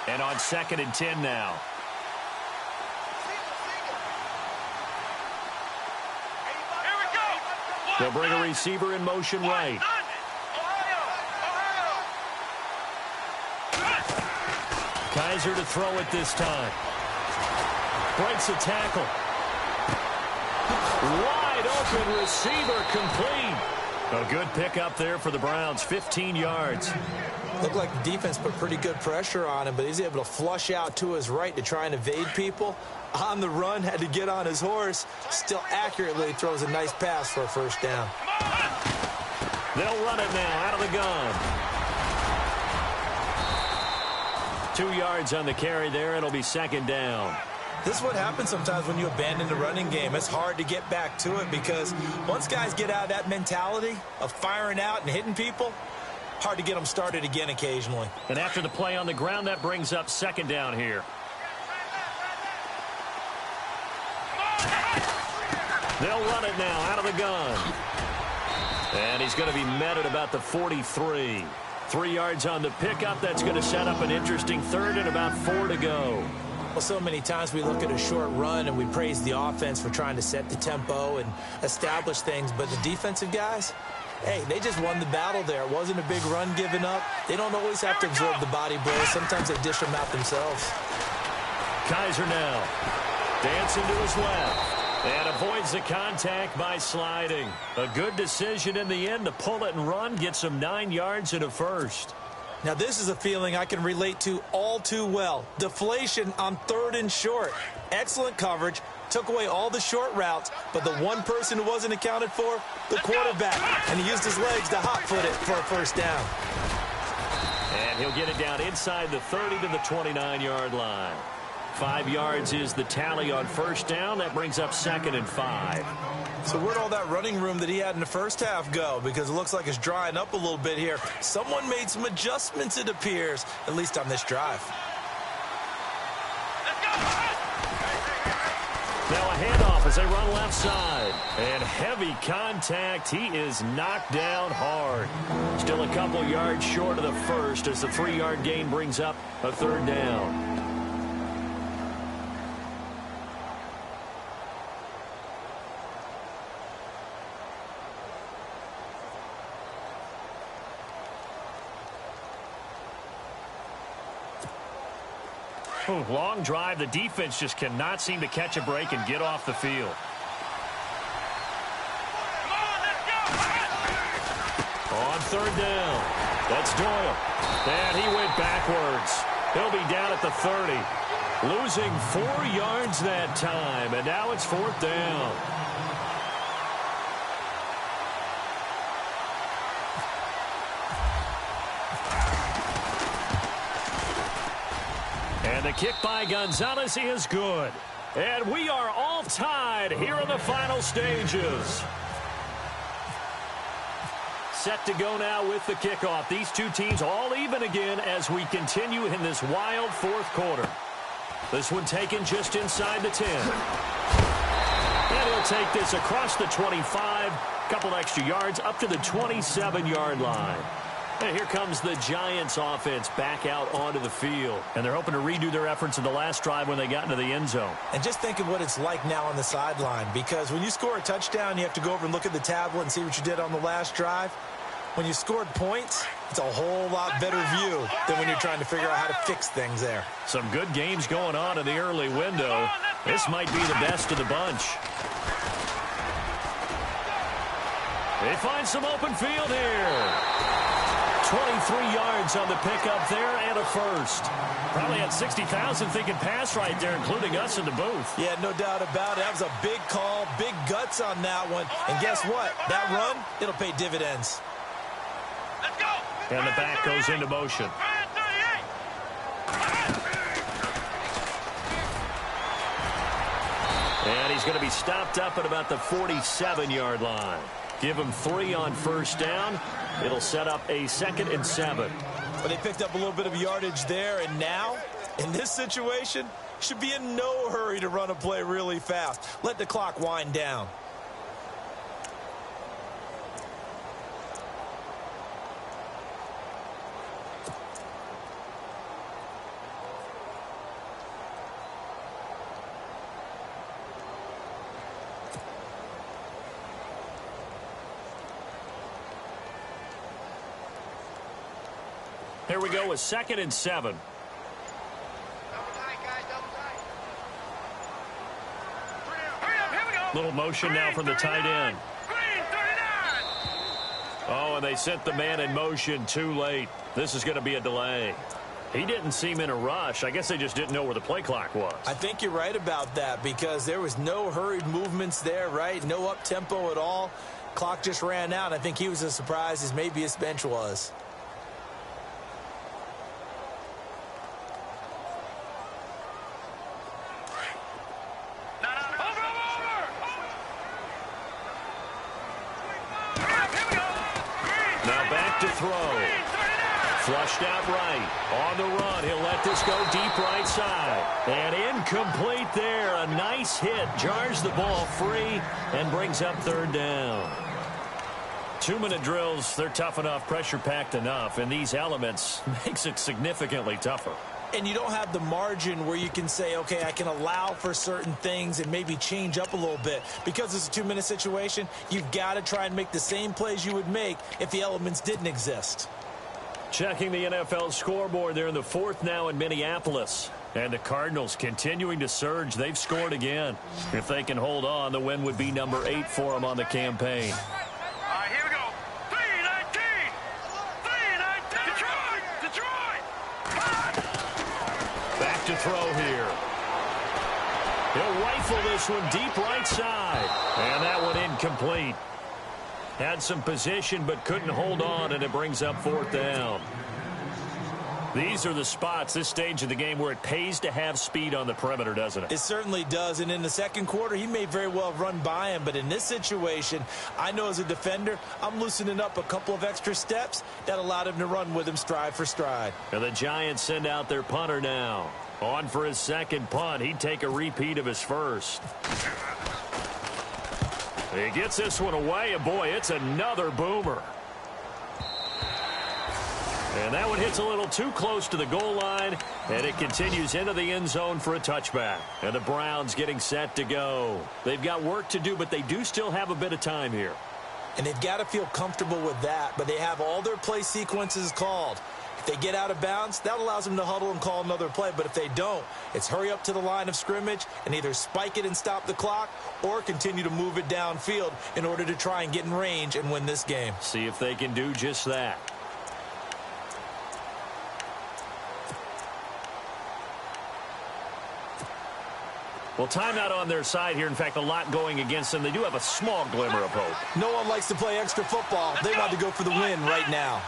And on 2nd and 10 now. They'll bring a receiver in motion right. Kaiser to throw it this time. Breaks a tackle. Wide open receiver complete. A good pickup there for the Browns. 15 yards. Looked like the defense put pretty good pressure on him, but he's able to flush out to his right to try and evade people. On the run, had to get on his horse. Still accurately throws a nice pass for a first down. They'll run it now out of the gun. 2 yards on the carry there. It'll be second down. This is what happens sometimes when you abandon the running game. It's hard to get back to it because once guys get out of that mentality of firing out and hitting people, hard to get them started again occasionally. And after the play on the ground, that brings up second down here. They'll run it now out of the gun. And he's going to be met at about the 43. 3 yards on the pickup. That's going to set up an interesting third and about 4 to go. Well, so many times we look at a short run and we praise the offense for trying to set the tempo and establish things, but the defensive guys, hey, they just won the battle there. It wasn't a big run given up. They don't always have to absorb the body blows. Sometimes they dish them out themselves. Kaiser now. Dancing to his left. And avoids the contact by sliding. A good decision in the end to pull it and run. Gets him 9 yards and a first. Now, this is a feeling I can relate to all too well. Deflation on 3rd and short. Excellent coverage. Took away all the short routes, but the one person who wasn't accounted for, the quarterback. And he used his legs to hot-foot it for a first down. And he'll get it down inside the 30 to the 29-yard line. 5 yards is the tally on first down. That brings up 2nd and 5. So where'd all that running room that he had in the first half go? Because it looks like it's drying up a little bit here. Someone made some adjustments, it appears, at least on this drive. Now a handoff as they run left side. And heavy contact. He is knocked down hard. Still a couple yards short of the first as the 3-yard gain brings up a third down. Long drive. The defense just cannot seem to catch a break and get off the field. On third down. That's Doyle. And he went backwards. He'll be down at the 30. Losing 4 yards that time, and now it's 4th down. And the kick by Gonzalez is good. And we are all tied here in the final stages. Set to go now with the kickoff. These two teams all even again as we continue in this wild 4th quarter. This one taken just inside the 10. And he'll take this across the 25, couple extra yards up to the 27-yard line. And here comes the Giants offense back out onto the field. And they're hoping to redo their efforts in the last drive when they got into the end zone. And just think of what it's like now on the sideline, because when you score a touchdown, you have to go over and look at the tablet and see what you did on the last drive. When you scored points, it's a whole lot better view than when you're trying to figure out how to fix things there. Some good games going on in the early window. This might be the best of the bunch. They find some open field here. 23 yards on the pickup there and a first. Probably had 60,000 thinking pass right there, including us in the booth. Yeah, no doubt about it. That was a big call, big guts on that one. And guess what? That run, it'll pay dividends. Let's go. And the back goes into motion. And he's going to be stopped up at about the 47-yard line. Give him 3 on first down. It'll set up a 2nd and 7. But they picked up a little bit of yardage there, and now, in this situation, should be in no hurry to run a play really fast. Let the clock wind down. Here we go with 2nd and 7. Little motion now from the tight end. Oh, and they sent the man in motion too late. This is going to be a delay. He didn't seem in a rush. I guess they just didn't know where the play clock was. I think you're right about that, because there was no hurried movements there, right? No up-tempo at all. Clock just ran out. I think he was as surprised as maybe his bench was. To throw. Flushed out right. On the run. He'll let this go deep right side. And incomplete there. A nice hit. Jars the ball free and brings up 3rd down. 2-minute drills, they're tough enough, pressure-packed enough, and these elements makes it significantly tougher. And you don't have the margin where you can say, okay, I can allow for certain things and maybe change up a little bit. Because it's a 2-minute situation, you've got to try and make the same plays you would make if the elements didn't exist. Checking the NFL scoreboard, they're in the 4th now in Minneapolis. And the Cardinals continuing to surge. They've scored again. If they can hold on, the win would be number 8 for them on the campaign. All right, here we go. 3-19. 3-19. Detroit. Back to throw here. He'll rifle this one deep right side. And that one incomplete. Had some position but couldn't hold on, and it brings up 4th down. These are the spots, this stage of the game, where it pays to have speed on the perimeter, doesn't it? It certainly does, and in the second quarter, he may very well have run by him, but in this situation, I know as a defender, I'm loosening up a couple of extra steps that allowed him to run with him stride for stride. And the Giants send out their punter now. On for his 2nd punt. He'd take a repeat of his first. He gets this one away, and boy, it's another boomer. And that one hits a little too close to the goal line, and it continues into the end zone for a touchback. And the Browns getting set to go. They've got work to do, but they do still have a bit of time here. And they've got to feel comfortable with that, but they have all their play sequences called. If they get out of bounds, that allows them to huddle and call another play. But if they don't, it's hurry up to the line of scrimmage and either spike it and stop the clock or continue to move it downfield in order to try and get in range and win this game. See if they can do just that. Well, timeout on their side here. In fact, a lot going against them. They do have a small glimmer of hope. No one likes to play extra football. They want to go for the win right now.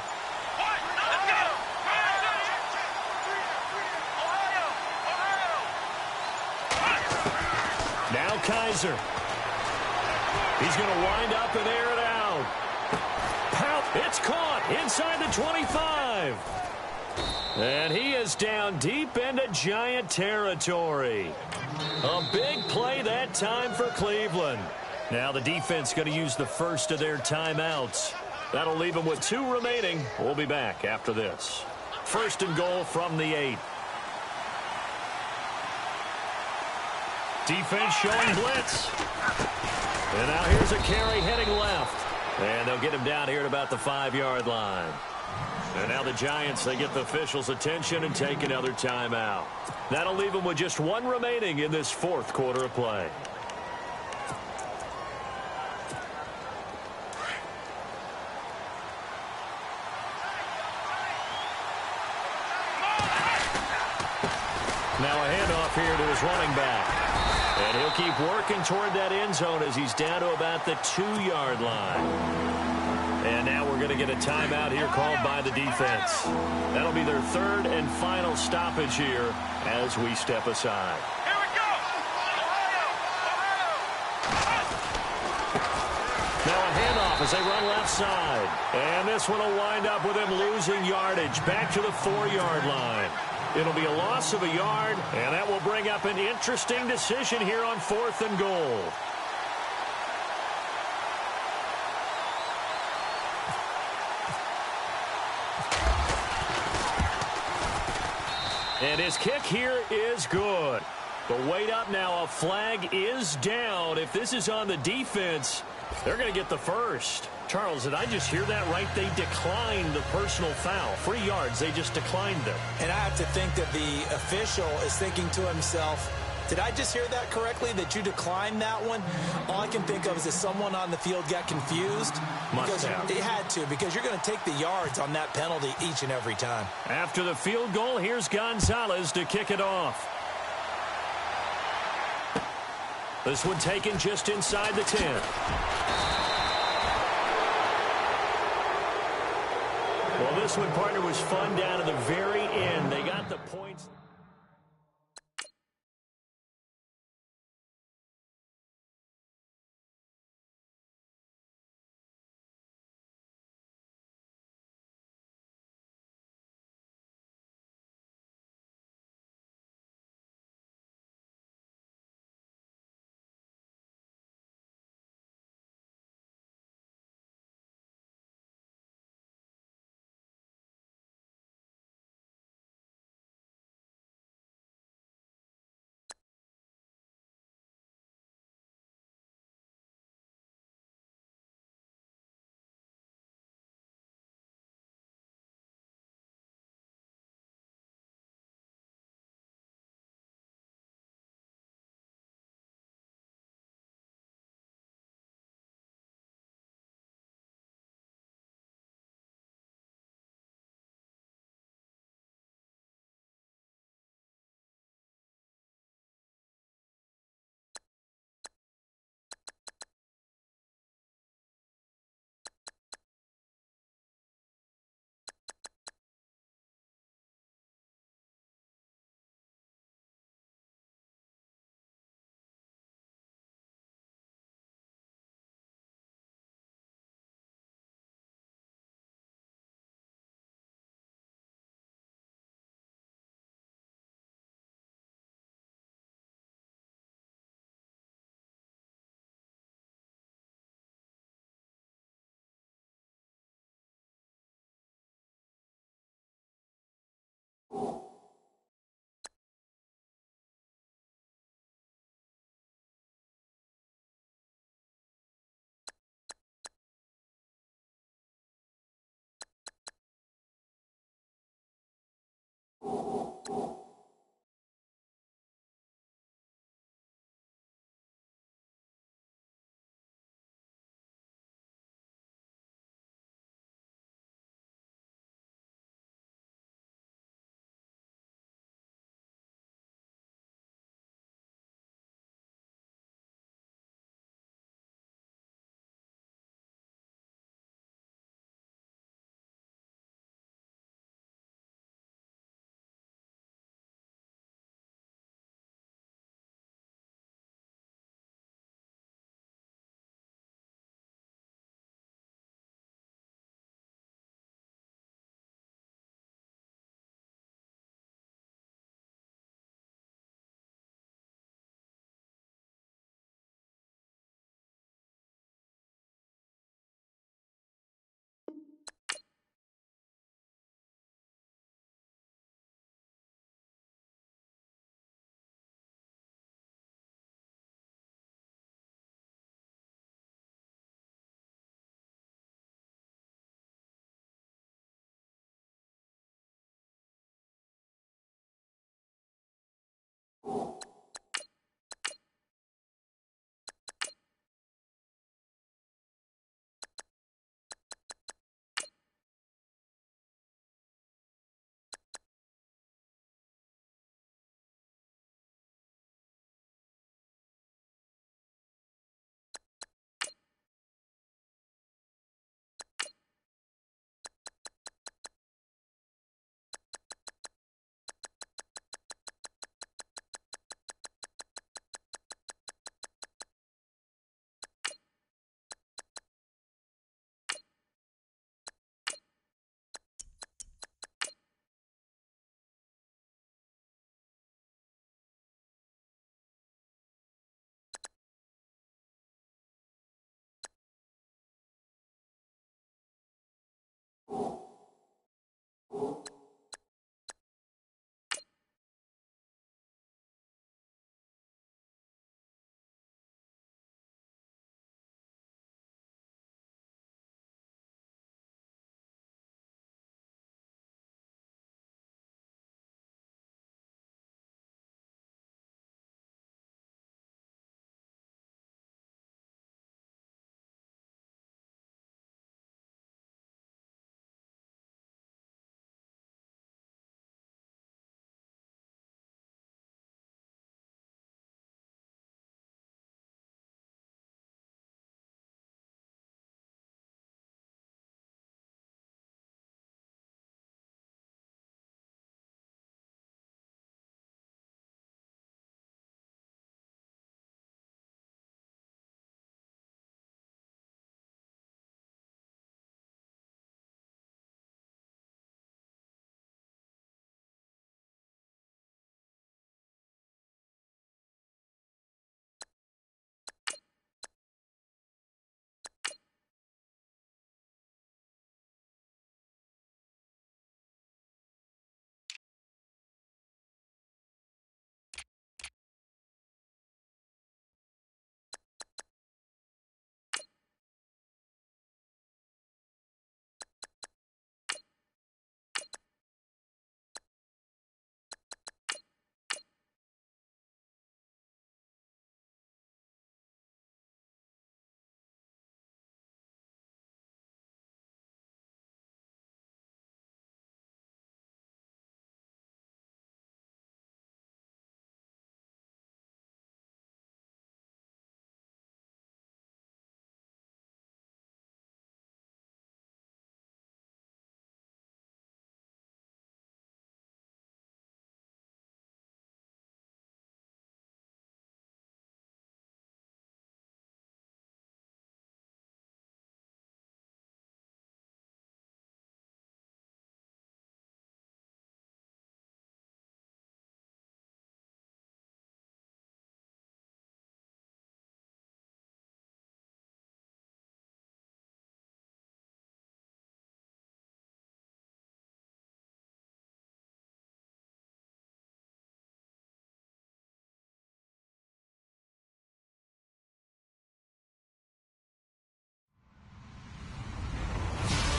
Now Kaiser. He's going to wind up and air it out. It's caught inside the 25. And he is down deep into Giant territory. A big play that time for Cleveland. Now the defense going to use the first of their timeouts. That'll leave them with 2 remaining. We'll be back after this. First and goal from the 8. Defense showing blitz. And now here's a carry heading left. And they'll get him down here at about the 5-yard line. And now the Giants, they get the officials' attention and take another timeout. That'll leave them with just 1 remaining in this 4th quarter of play. Now a handoff here to his running back. And he'll keep working toward that end zone as he's down to about the 2-yard line. And now we're going to get a timeout here called by the defense. That'll be their 3rd and final stoppage here as we step aside. Here we go! Now a handoff as they run left side. And this one will wind up with him losing yardage back to the 4-yard line. It'll be a loss of a yard, and that will bring up an interesting decision here on 4th and goal. And his kick here is good. But wait up now, a flag is down. If this is on the defense, they're going to get the first. Charles, did I just hear that right? They declined the personal foul. 3 yards, they just declined them. And I have to think that the official is thinking to himself, did I just hear that correctly, that you declined that one? All I can think of is that someone on the field got confused. Must have. It had to, because you're going to take the yards on that penalty each and every time. After the field goal, here's Gonzalez to kick it off. This one taken just inside the 10. Well, this one, partner, was fun down to the very end. They got the points.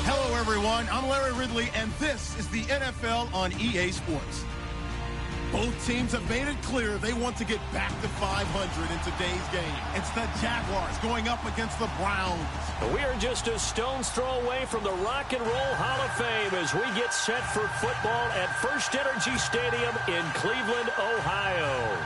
Hello, everyone. I'm Larry Ridley, and this is the NFL on EA Sports. Both teams have made it clear they want to get back to 500 in today's game. It's the Jaguars going up against the Browns. We are just a stone's throw away from the Rock and Roll Hall of Fame as we get set for football at First Energy Stadium in Cleveland, Ohio.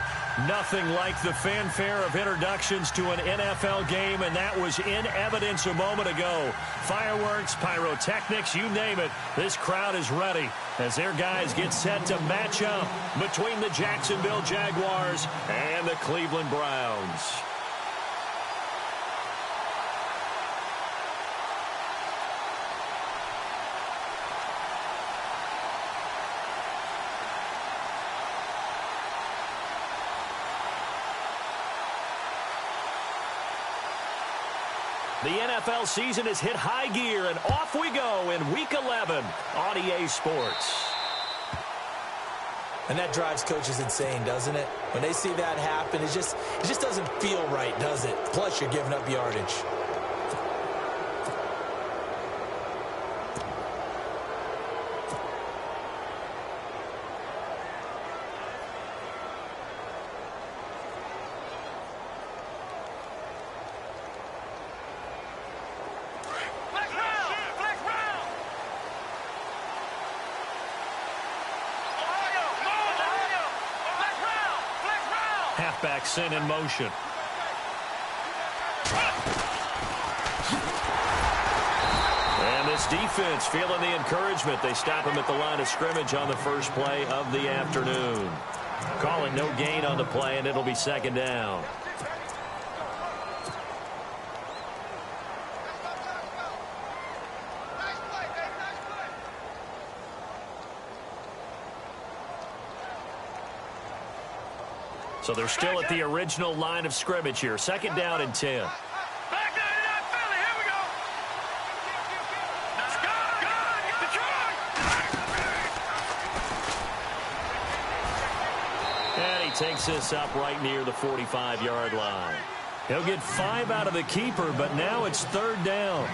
Nothing like the fanfare of introductions to an NFL game, and that was in evidence a moment ago. Fireworks, pyrotechnics, you name it. This crowd is ready as their guys get set to match up between the Jacksonville Jaguars and the Cleveland Browns. The NFL season has hit high gear, and off we go in Week 11 on EA Sports. And that drives coaches insane, doesn't it? When they see that happen, it just doesn't feel right, does it? Plus, you're giving up yardage. halfback sent in motion. And this defense feeling the encouragement. They stop him at the line of scrimmage on the first play of the afternoon. Calling no gain on the play, and it'll be second down. So they're still at the original line of scrimmage here. Second down and 10. Back there in that Philly. Here we go. Let's go. Detroit. And he takes this up right near the 45-yard line. He'll get 5 out of the keeper, but now it's third down.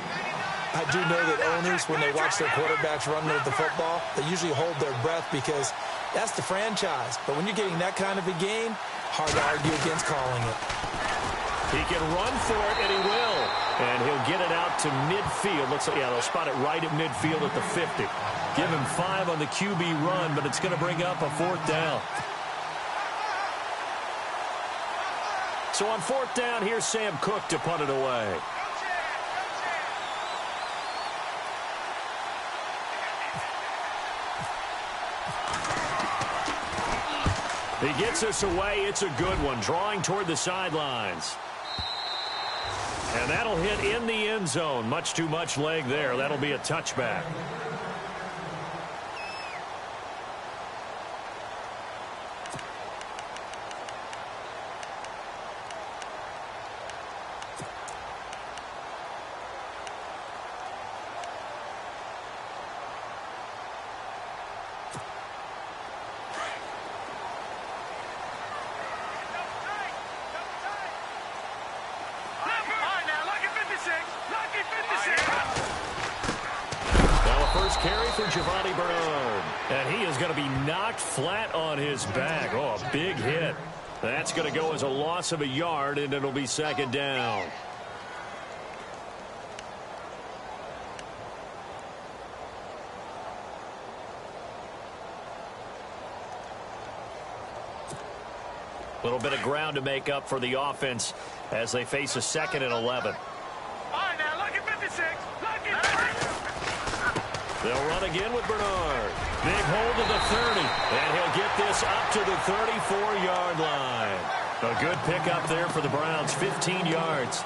I do know that owners, when they watch their quarterbacks run with the football, they usually hold their breath because that's the franchise. But when you're getting that kind of a gain, hard to argue against calling it. He can run for it, and he will. And he'll get it out to midfield. Looks like, yeah, they'll spot it right at midfield at the 50. Give him 5 on the QB run, but it's going to bring up a fourth down. So on fourth down, here's Sam Cook to punt it away. He gets us away. It's a good one. Drawing toward the sidelines. And that'll hit in the end zone. Much too much leg there. That'll be a touchback. Carry for Giovanni Bernard. And he is going to be knocked flat on his back. Oh, a big hit. That's going to go as a loss of a yard, and it'll be second down. A little bit of ground to make up for the offense as they face a 2nd and 11. They'll run again with Bernard. Big hold to the 30. And he'll get this up to the 34-yard line. A good pickup there for the Browns. 15 yards.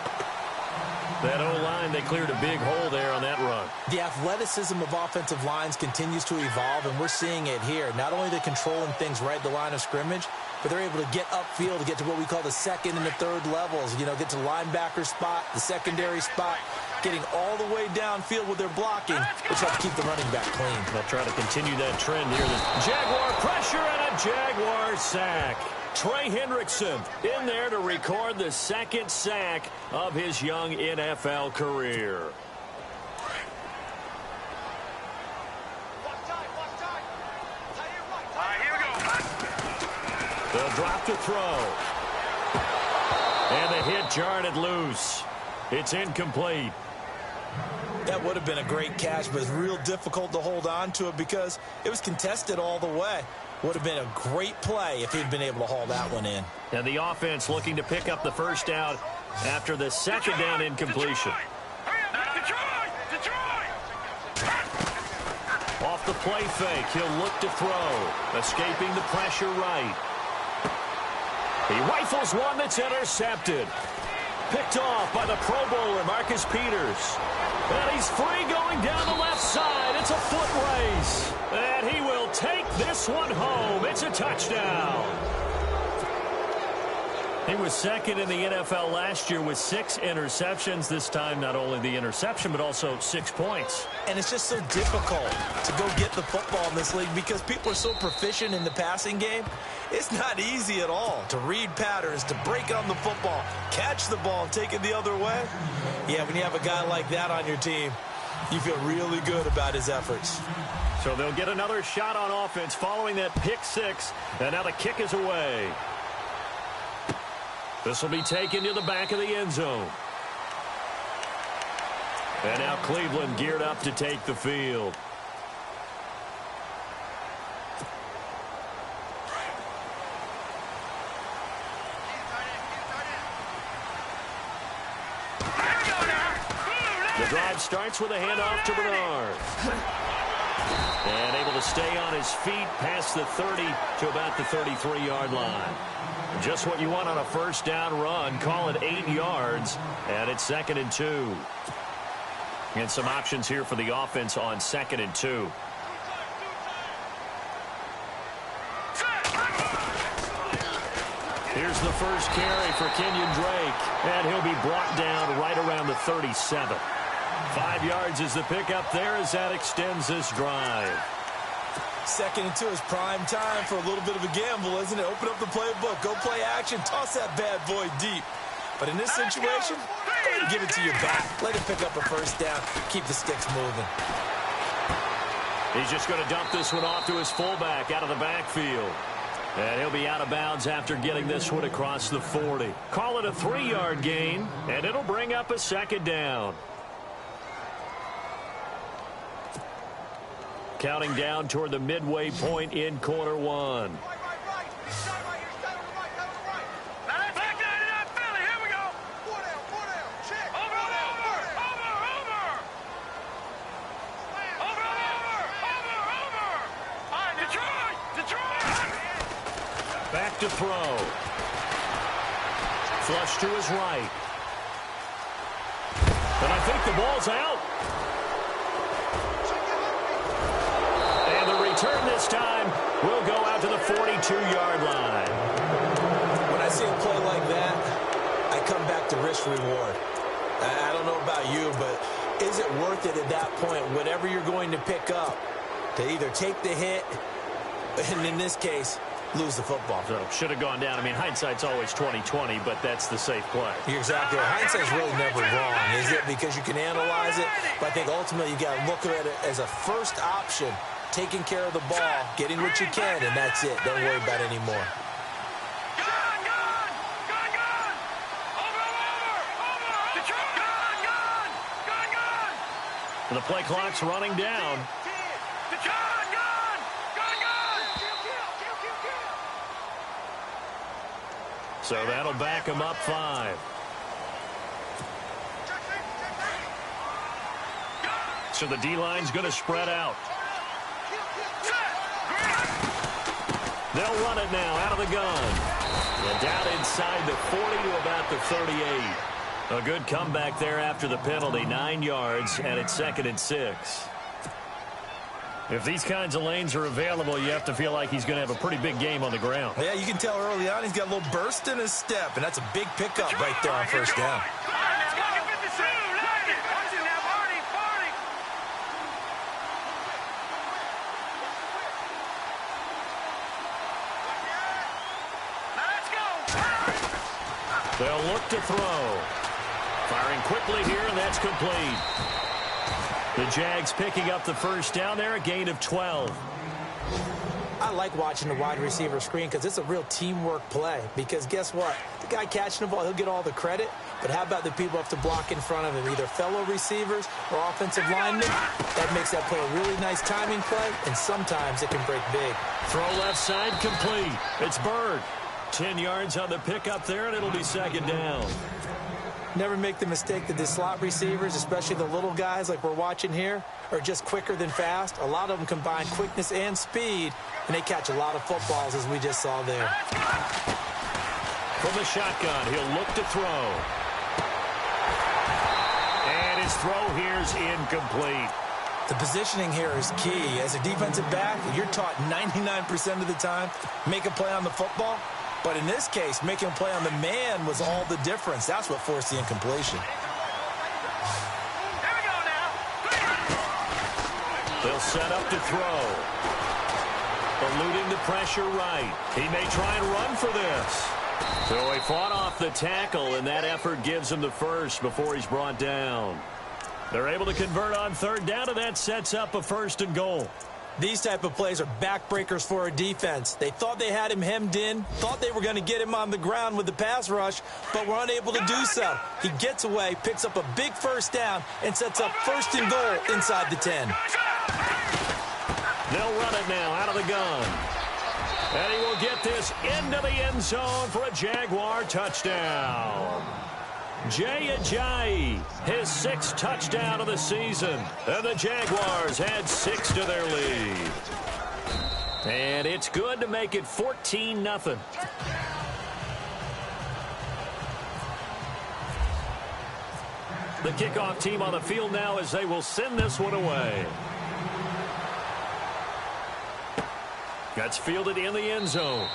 That O-line, they cleared a big hole there on that run. The athleticism of offensive lines continues to evolve, and we're seeing it here. Not only they're controlling things right at the line of scrimmage, but they're able to get upfield to get to what we call the 2nd and the 3rd levels. You know, get to linebacker spot, the secondary spot, getting all the way downfield with their blocking, which helps keep the running back clean. They'll try to continue that trend here. The Jaguar pressure and a Jaguar sack. Trey Hendrickson in there to record the 2nd sack of his young NFL career. They'll drop to throw. And the hit jarred it loose. It's incomplete. That would have been a great catch, but it's real difficult to hold on to it because it was contested all the way. Would have been a great play if he'd been able to haul that one in. And the offense looking to pick up the first down after the 2nd down incompletion. Off the play fake, he'll look to throw. Escaping the pressure right. He rifles one that's intercepted. Picked off by the Pro Bowler, Marcus Peters. And he's free going down the left side. It's a foot race. And he will take this one home. It's a touchdown. He was 2nd in the NFL last year with 6 interceptions. This time, not only the interception, but also 6 points. And it's just so difficult to go get the football in this league because people are so proficient in the passing game. It's not easy at all to read patterns, to break on the football, catch the ball, and take it the other way. Yeah, when you have a guy like that on your team, you feel really good about his efforts. So they'll get another shot on offense following that pick 6, and now the kick is away. This will be taken to the back of the end zone. And now Cleveland geared up to take the field. drive starts with a handoff to Bernard. And able to stay on his feet past the 30 to about the 33-yard line. Just what you want on a first down run. Call it 8 yards, and it's 2nd and 2. And some options here for the offense on 2nd and 2. Here's the first carry for Kenyon Drake, and he'll be brought down right around the 37. 5 yards is the pickup there as that extends this drive. 2nd and 2 is prime time for a little bit of a gamble, isn't it? Open up the playbook, go play action, toss that bad boy deep. But in this situation, go ahead and give it to your back. Let him pick up a first down, keep the sticks moving. He's just going to dump this one off to his fullback out of the backfield. And he'll be out of bounds after getting this one across the 40. Call it a 3-yard gain, and it'll bring up a 2nd down. Counting down toward the midway point in quarter 1. Back to throw. Flush to his right. And I think the ball's out. And the return this time will go out to the 42-yard line. When I see a play like that, I come back to risk reward. I don't know about you, but is it worth it at that point, whatever you're going to pick up, to either take the hit, and in this case, lose the football? So should have gone down. I mean, hindsight's always 20/20, but that's the safe play. You're exactly right. Hindsight's really never wrong, is it? Because you can analyze it, but I think ultimately you got to look at it as a first option, taking care of the ball, getting what you can, and that's it. Don't worry about it anymore. The play clock's running down. So that'll back him up 5. So the D-line's going to spread out. They'll run it now out of the gun. And down inside the 40 to about the 38. A good comeback there after the penalty. 9 yards, and it's 2nd and 6. If these kinds of lanes are available, you have to feel like he's going to have a pretty big game on the ground. Yeah, you can tell early on he's got a little burst in his step, and that's a big pickup right there on first down. They'll look to throw. Firing quickly here, and that's complete. The Jags picking up the first down there, a gain of 12. I like watching the wide receiver screen because it's a real teamwork play. Because guess what? The guy catching the ball, he'll get all the credit. But how about the people have to block in front of him, either fellow receivers or offensive linemen? That makes that play a really nice timing play, and sometimes it can break big. Throw left side complete. It's Bird. 10 yards on the pickup there, and it'll be 2nd down. Never make the mistake that the slot receivers, especially the little guys like we're watching here, are just quicker than fast. A lot of them combine quickness and speed, and they catch a lot of footballs, as we just saw there. From the shotgun, he'll look to throw. And his throw here's incomplete. The positioning here is key. As a defensive back, you're taught 99% of the time, make a play on the football. But in this case, making a play on the man was all the difference. That's what forced the incompletion. They'll set up to throw. Eluding the pressure right. He may try and run for this. So he fought off the tackle, and that effort gives him the first before he's brought down. They're able to convert on 3rd down, and that sets up a 1st and goal. These type of plays are backbreakers for a defense. They thought they had him hemmed in, thought they were going to get him on the ground with the pass rush, but were unable to do so. He gets away, picks up a big 1st down, and sets up 1st and goal inside the 10. They'll run it now out of the gun. And he will get this into the end zone for a Jaguar touchdown. Jay Ajayi, his 6th touchdown of the season. And the Jaguars add 6 to their lead. And it's good to make it 14-0. The kickoff team on the field now as they will send this one away. That's fielded in the end zone.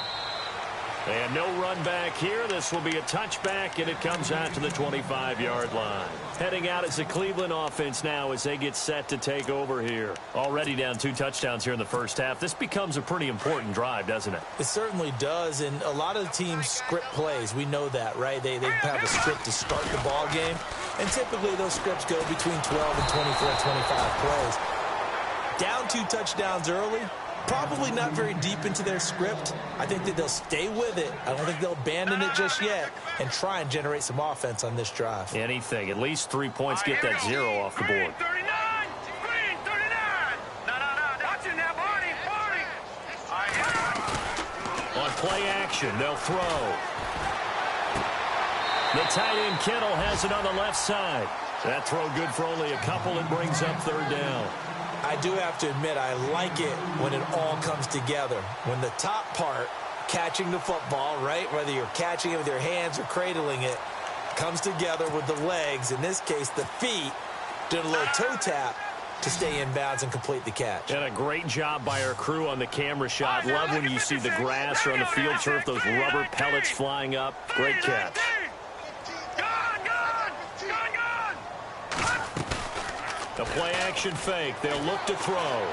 And no run back here. This will be a touchback, and it comes out to the 25-yard line. Heading out is the Cleveland offense now as they get set to take over here. Already down 2 touchdowns here in the first half. This becomes a pretty important drive, doesn't it? It certainly does, and a lot of the teams script plays. We know that, right? They have a script to start the ball game, and typically those scripts go between 12 and 24, 25 plays. Down 2 touchdowns early. Probably not very deep into their script. I think that they'll stay with it. I don't think they'll abandon it just yet and try and generate some offense on this drive. Anything. At least 3 points. Get that 0 off the board. Green 39. Green 39. No. Watch it now, Barney. On play action, they'll throw. The tight end Kittle has it on the left side. That throw good for only a couple and brings up 3rd down. I do have to admit, I like it when it all comes together. When the top part, catching the football, right, whether you're catching it with your hands or cradling it, comes together with the legs, in this case the feet, doing a little toe tap to stay in bounds and complete the catch. And a great job by our crew on the camera shot. Love when you see the grass or on the field turf, those rubber pellets flying up. Great catch. The play-action fake. They'll look to throw.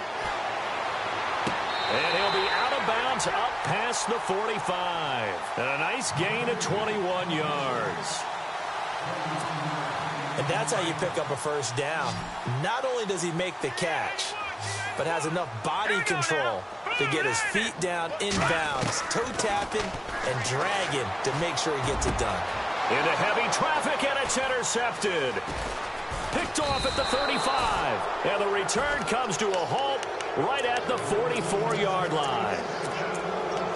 And he'll be out of bounds up past the 45. And a nice gain of 21 yards. And that's how you pick up a first down. Not only does he make the catch, but has enough body control to get his feet down inbounds, toe-tapping and dragging to make sure he gets it done. Into heavy traffic, and it's intercepted. Picked off at the 35. And the return comes to a halt right at the 44-yard line.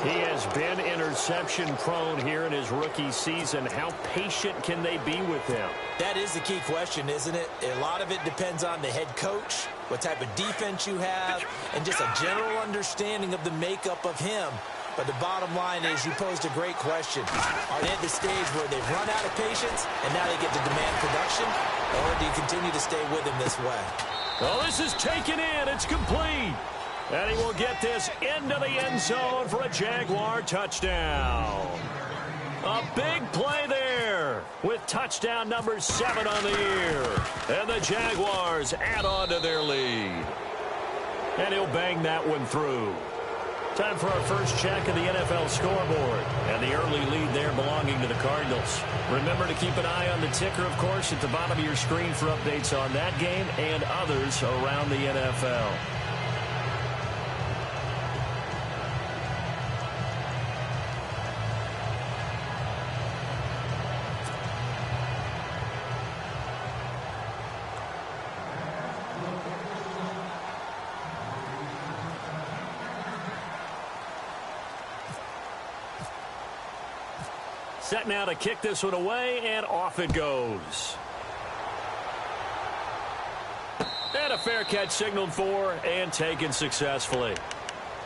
He has been interception-prone here in his rookie season. How patient can they be with him? That is the key question, isn't it? A lot of it depends on the head coach, what type of defense you have, and just a general understanding of the makeup of him. But the bottom line is you posed a great question. Are they at the stage where they've run out of patience and now they get to demand production? Or do you continue to stay with him this way? Well, this is taken in. It's complete. And he will get this into the end zone for a Jaguar touchdown. A big play there with touchdown number 7 on the year. And the Jaguars add on to their lead. And he'll bang that one through. Time for our first check of the NFL scoreboard. And the early lead there belonging to the Cardinals. Remember to keep an eye on the ticker, of course, at the bottom of your screen for updates on that game and others around the NFL. Set now to kick this one away, and off it goes. And a fair catch signaled for and taken successfully.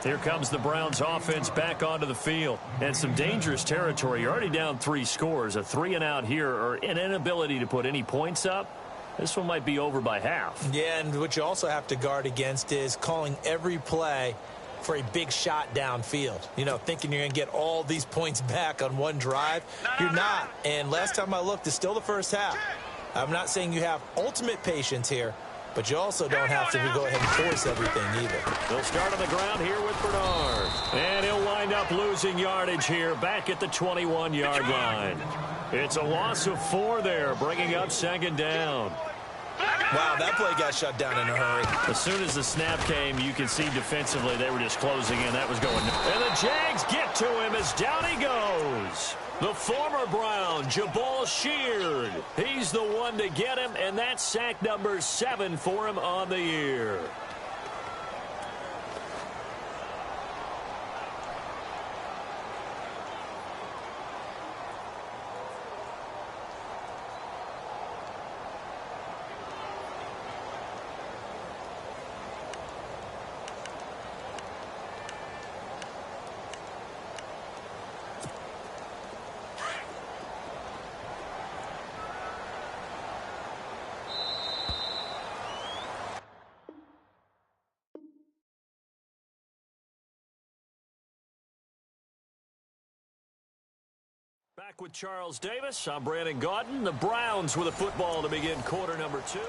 Here comes the Browns offense back onto the field. And some dangerous territory. You're already down 3 scores. A 3-and-out here, or an inability to put any points up. This one might be over by half. Yeah, and what you also have to guard against is calling every play for a big shot downfield. You know, thinking you're going to get all these points back on one drive. You're not. And last time I looked, it's still the first half. I'm not saying you have ultimate patience here, but you also don't have to go ahead and force everything either. They'll start on the ground here with Bernard. And he'll wind up losing yardage here back at the 21-yard line. It's a loss of 4 there, bringing up 2nd down. Wow, that play got shut down in a hurry. As soon as the snap came, you can see defensively they were just closing in. That was going. And the Jags get to him as down he goes. The former Brown, Jabal Sheard. He's the one to get him, and that's sack number 7 for him on the year. Back with Charles Davis. I'm Brandon Gaudin. The Browns with a football to begin quarter number 2.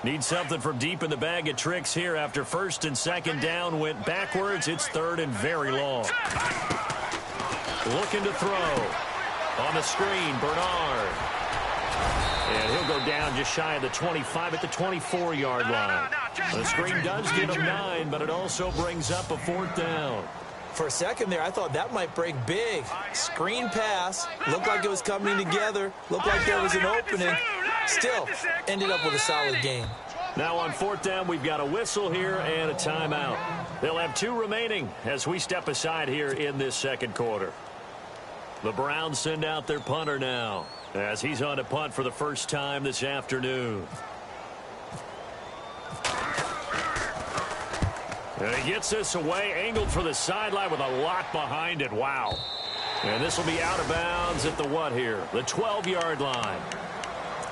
Need something from deep in the bag of tricks here after first and second down went backwards. It's third and very long. Looking to throw. On the screen, Bernard. And he'll go down just shy of the 25 at the 24-yard line. The screen does get him 9, but it also brings up a 4th down. For a second there, I thought that might break big. Screen pass. Looked like it was coming together. Looked like there was an opening. Still, ended up with a solid game. Now on 4th down, we've got a whistle here and a timeout. They'll have 2 remaining as we step aside here in this second quarter. The Browns send out their punter now as he's on to punt for the first time this afternoon. And he gets this away, angled for the sideline with a lot behind it. Wow. And this will be out of bounds at the what here? The 12-yard line.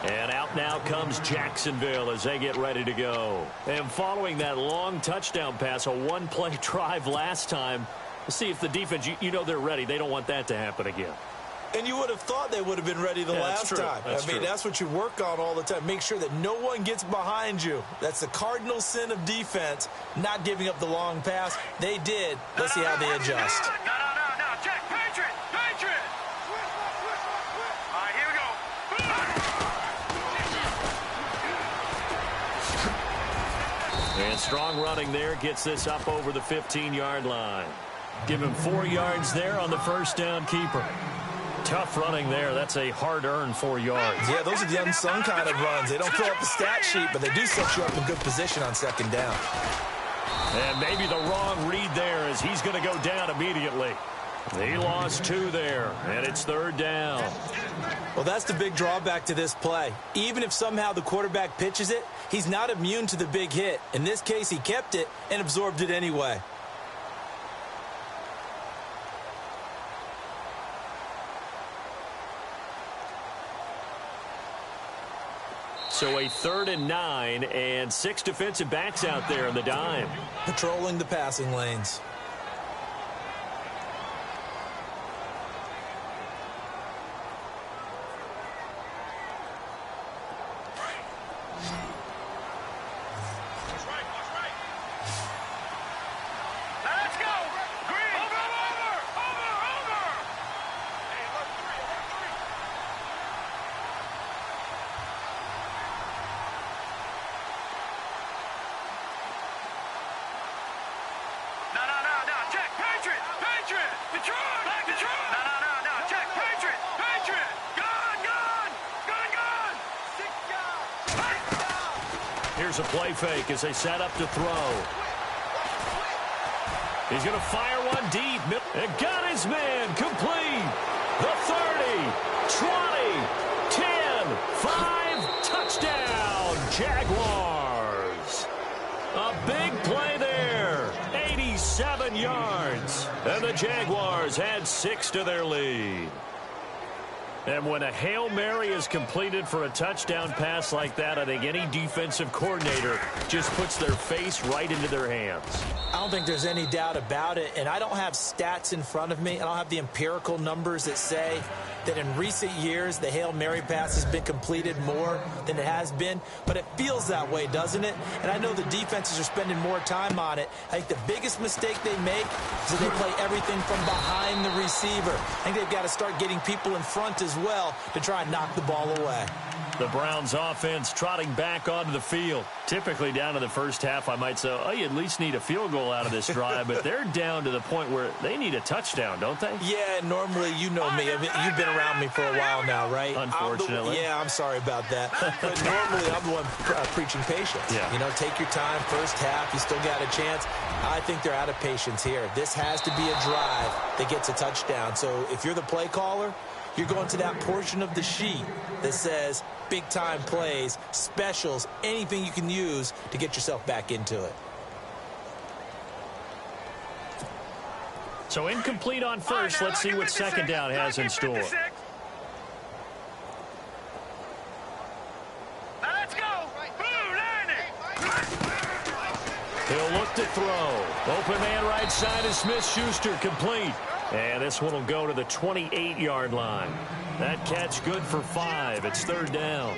And out now comes Jacksonville as they get ready to go. And following that long touchdown pass, a one-play drive last time, let's see if the defense, you know they're ready. They don't want that to happen again. And you would have thought they would have been ready the last time. I mean, that's what you work on all the time. Make sure that no one gets behind you. That's the cardinal sin of defense, not giving up the long pass. They did. Let's see how they adjust. No. Check. Patriot. All right, here we go. And strong running there gets this up over the 15-yard line. Give him 4 yards there on the first down keeper. Tough running there. That's a hard-earned 4 yards. Yeah, those are the unsung kind of runs. They don't fill up the stat sheet, but they do set you up in good position on second down. And maybe the wrong read there as he's going to go down immediately. He lost 2 there, and it's 3rd down. Well, that's the big drawback to this play. Even if somehow the quarterback pitches it, he's not immune to the big hit. In this case, he kept it and absorbed it anyway. So a 3rd and 9 and 6 defensive backs out there in the dime. Patrolling the passing lanes. Here's a play fake as they set up to throw. He's going to fire one deep. And got his man complete. The 30, 20, 10, 5, touchdown, Jaguars. A big play there. 87 yards. And the Jaguars add 6 to their lead. And when a Hail Mary is completed for a touchdown pass like that, I think any defensive coordinator just puts their face right into their hands. I don't think there's any doubt about it, and I don't have stats in front of me. I don't have the empirical numbers that say that in recent years the Hail Mary pass has been completed more than it has been, but it feels that way, doesn't it? And I know the defenses are spending more time on it. I think the biggest mistake they make is that they play everything from behind the receiver. I think they've got to start getting people in front as well to try and knock the ball away. The Browns offense trotting back onto the field. Typically down in the first half, I might say, oh, you at least need a field goal out of this drive, but they're down to the point where they need a touchdown, don't they? Yeah, normally, you know me. I mean, you've been around me for a while now, right? Unfortunately. I'm sorry about that. But normally, I'm the one preaching patience. Yeah. You know, take your time, first half, you still got a chance. I think they're out of patience here. This has to be a drive that gets a touchdown. So if you're the play caller, you're going to that portion of the sheet that says big-time plays, specials, anything you can use to get yourself back into it. So incomplete on first. Let's see what second down has in store. Let's go. He'll look to throw. Open man right side is Smith-Schuster, complete. And this one will go to the 28-yard line. That catch good for 5. It's third down.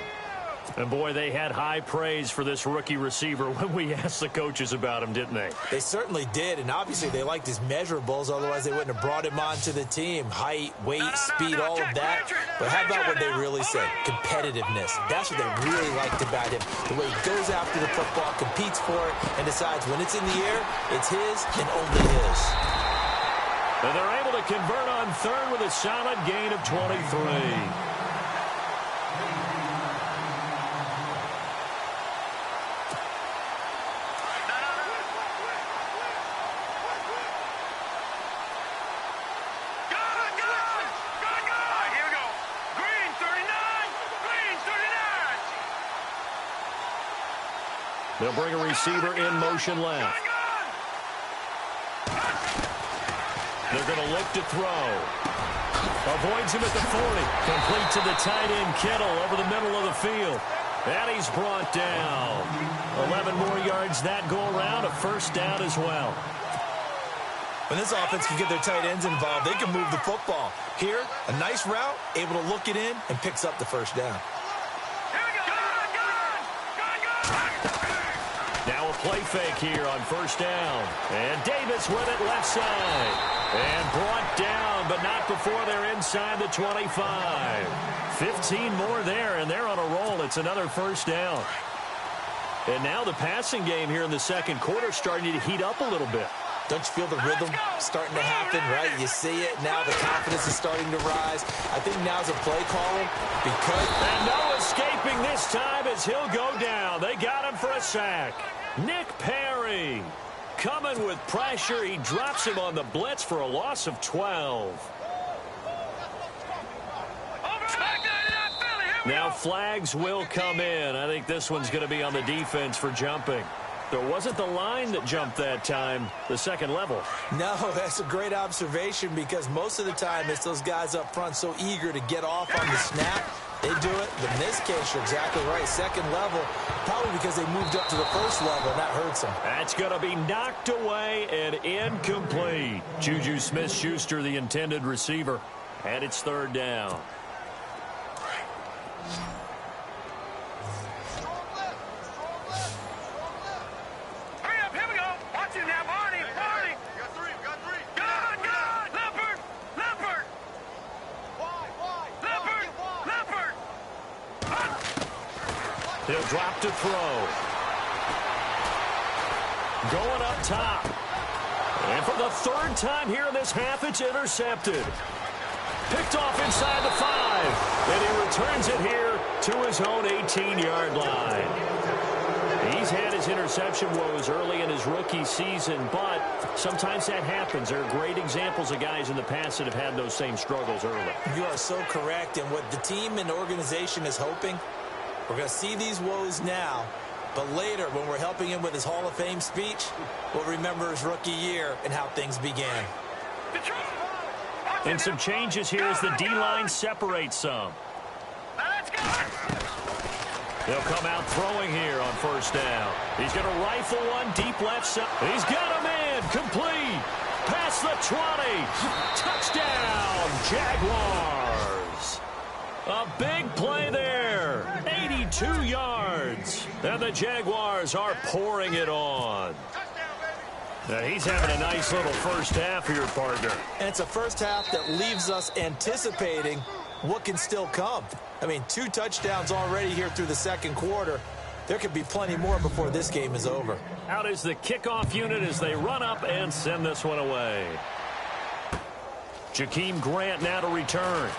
And, boy, they had high praise for this rookie receiver when we asked the coaches about him, didn't they? They certainly did, and obviously they liked his measurables. Otherwise, they wouldn't have brought him onto the team. Height, weight, speed, all of that. But how about what they really said? Competitiveness. That's what they really liked about him. The way he goes after the football, competes for it, and decides when it's in the air, it's his and only his. And they're able to convert on third with a solid gain of 23. They'll bring a receiver in motion left. They're going to look to throw. Avoids him at the 40. Complete to the tight end, Kittle, over the middle of the field. And he's brought down. 11 more yards that go around. A first down as well. When this offense can get their tight ends involved, they can move the football. Here, a nice route, able to look it in, and picks up the first down. Now a play fake here on first down. And Davis with it left side. And brought down, but not before they're inside the 25. 15 more there, and they're on a roll. It's another first down. And now the passing game here in the second quarter starting to heat up a little bit. Don't you feel the rhythm starting to happen, right? You see it. Now the confidence is starting to rise. I think now's a play caller because... And no escaping this time as he'll go down. They got him for a sack. Nick Perry coming with pressure. He drops him on the blitz for a loss of 12. Now flags will come in. I think this one's going to be on the defense for jumping. There wasn't the line that jumped that time, the second level. No, that's a great observation because most of the time it's those guys up front so eager to get off on the snap. They do it, but in this case, you're exactly right. Second level, probably because they moved up to the first level, and that hurts them. That's going to be knocked away and incomplete. Juju Smith-Schuster, the intended receiver, and it's third down. He'll drop to throw. Going up top. And for the third time here in this half, it's intercepted. Picked off inside the 5. And he returns it here to his own 18-yard line. He's had his interception woes early in his rookie season, but sometimes that happens. There are great examples of guys in the past that have had those same struggles early. You are so correct. And what the team and organization is hoping, we're going to see these woes now, but later when we're helping him with his Hall of Fame speech, we'll remember his rookie year and how things began. And some changes here as the D-line separates some. They'll come out throwing here on first down. He's going to rifle one deep left side. He's got a man complete. Past the 20. Touchdown, Jaguars. A big play there. 82 yards. And the Jaguars are pouring it on. Now he's having a nice little first half here, partner. And it's a first half that leaves us anticipating what can still come. I mean, 2 touchdowns already here through the second quarter. There could be plenty more before this game is over. Out is the kickoff unit as they run up and send this one away. Jakeem Grant now to return.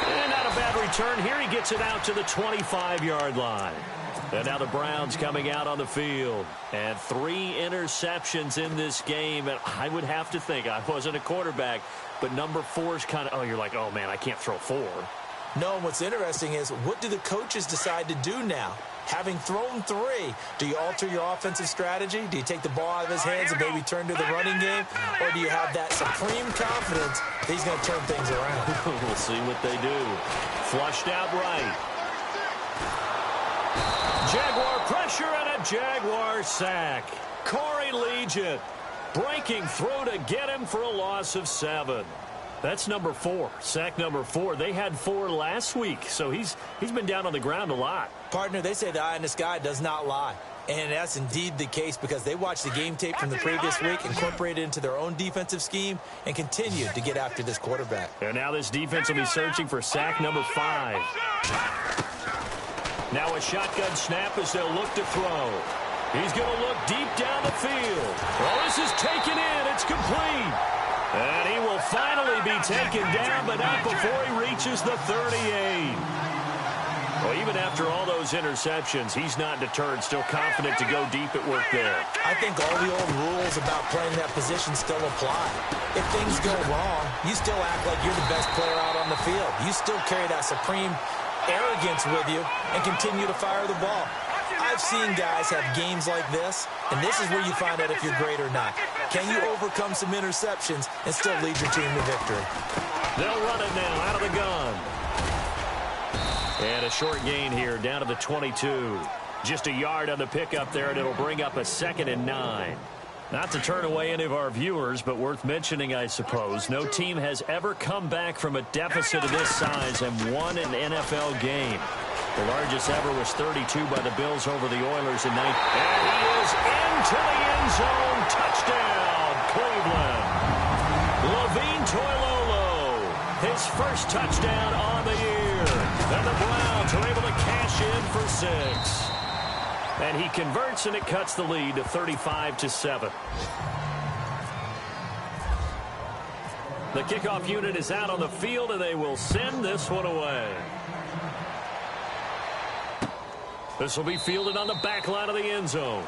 And not a bad return here. He gets it out to the 25-yard line. And now the Browns coming out on the field. And 3 interceptions in this game. And I would have to think, I wasn't a quarterback, but number 4 is kind of, oh, you're like, oh, man, I can't throw 4. No, and what's interesting is, what do the coaches decide to do now? Having thrown 3, do you alter your offensive strategy? Do you take the ball out of his hands and maybe turn to the running game? Or do you have that supreme confidence that he's going to turn things around? We'll see what they do. Flushed out right. Jaguar pressure. pressure and a Jaguar sack. Corey Liuget breaking through to get him for a loss of 7. That's number 4, sack number 4. They had 4 last week, so he's been down on the ground a lot. Partner, they say the eye in the sky does not lie. And that's indeed the case because they watched the game tape from the previous week, incorporated it into their own defensive scheme, and continued to get after this quarterback. And now this defense will be searching for sack number 5. Now a shotgun snap as they'll look to throw. He's going to look deep down the field. Oh, this is taken in. It's complete. And he will finally be taken down, but not before he reaches the 38. Well, even after all those interceptions, he's not deterred, still confident to go deep at work there. I think all the old rules about playing that position still apply. If things go wrong, you still act like you're the best player out on the field. You still carry that supreme arrogance with you and continue to fire the ball. I've seen guys have games like this, and this is where you find out if you're great or not. Can you overcome some interceptions and still lead your team to victory? They'll run it now out of the gun. And a short gain here down to the 22. Just a yard on the pickup there, and it'll bring up a 2nd and 9. Not to turn away any of our viewers, but worth mentioning, I suppose, no team has ever come back from a deficit of this size and won an NFL game. The largest ever was 32 by the Bills over the Oilers in 9. And he is into the end zone. Touchdown, Cleveland. Levine Toilolo, his first touchdown on the year. And the Browns are able to cash in for 6. And he converts, and it cuts the lead to 35-7. The kickoff unit is out on the field, and they will send this one away. This will be fielded on the back line of the end zone.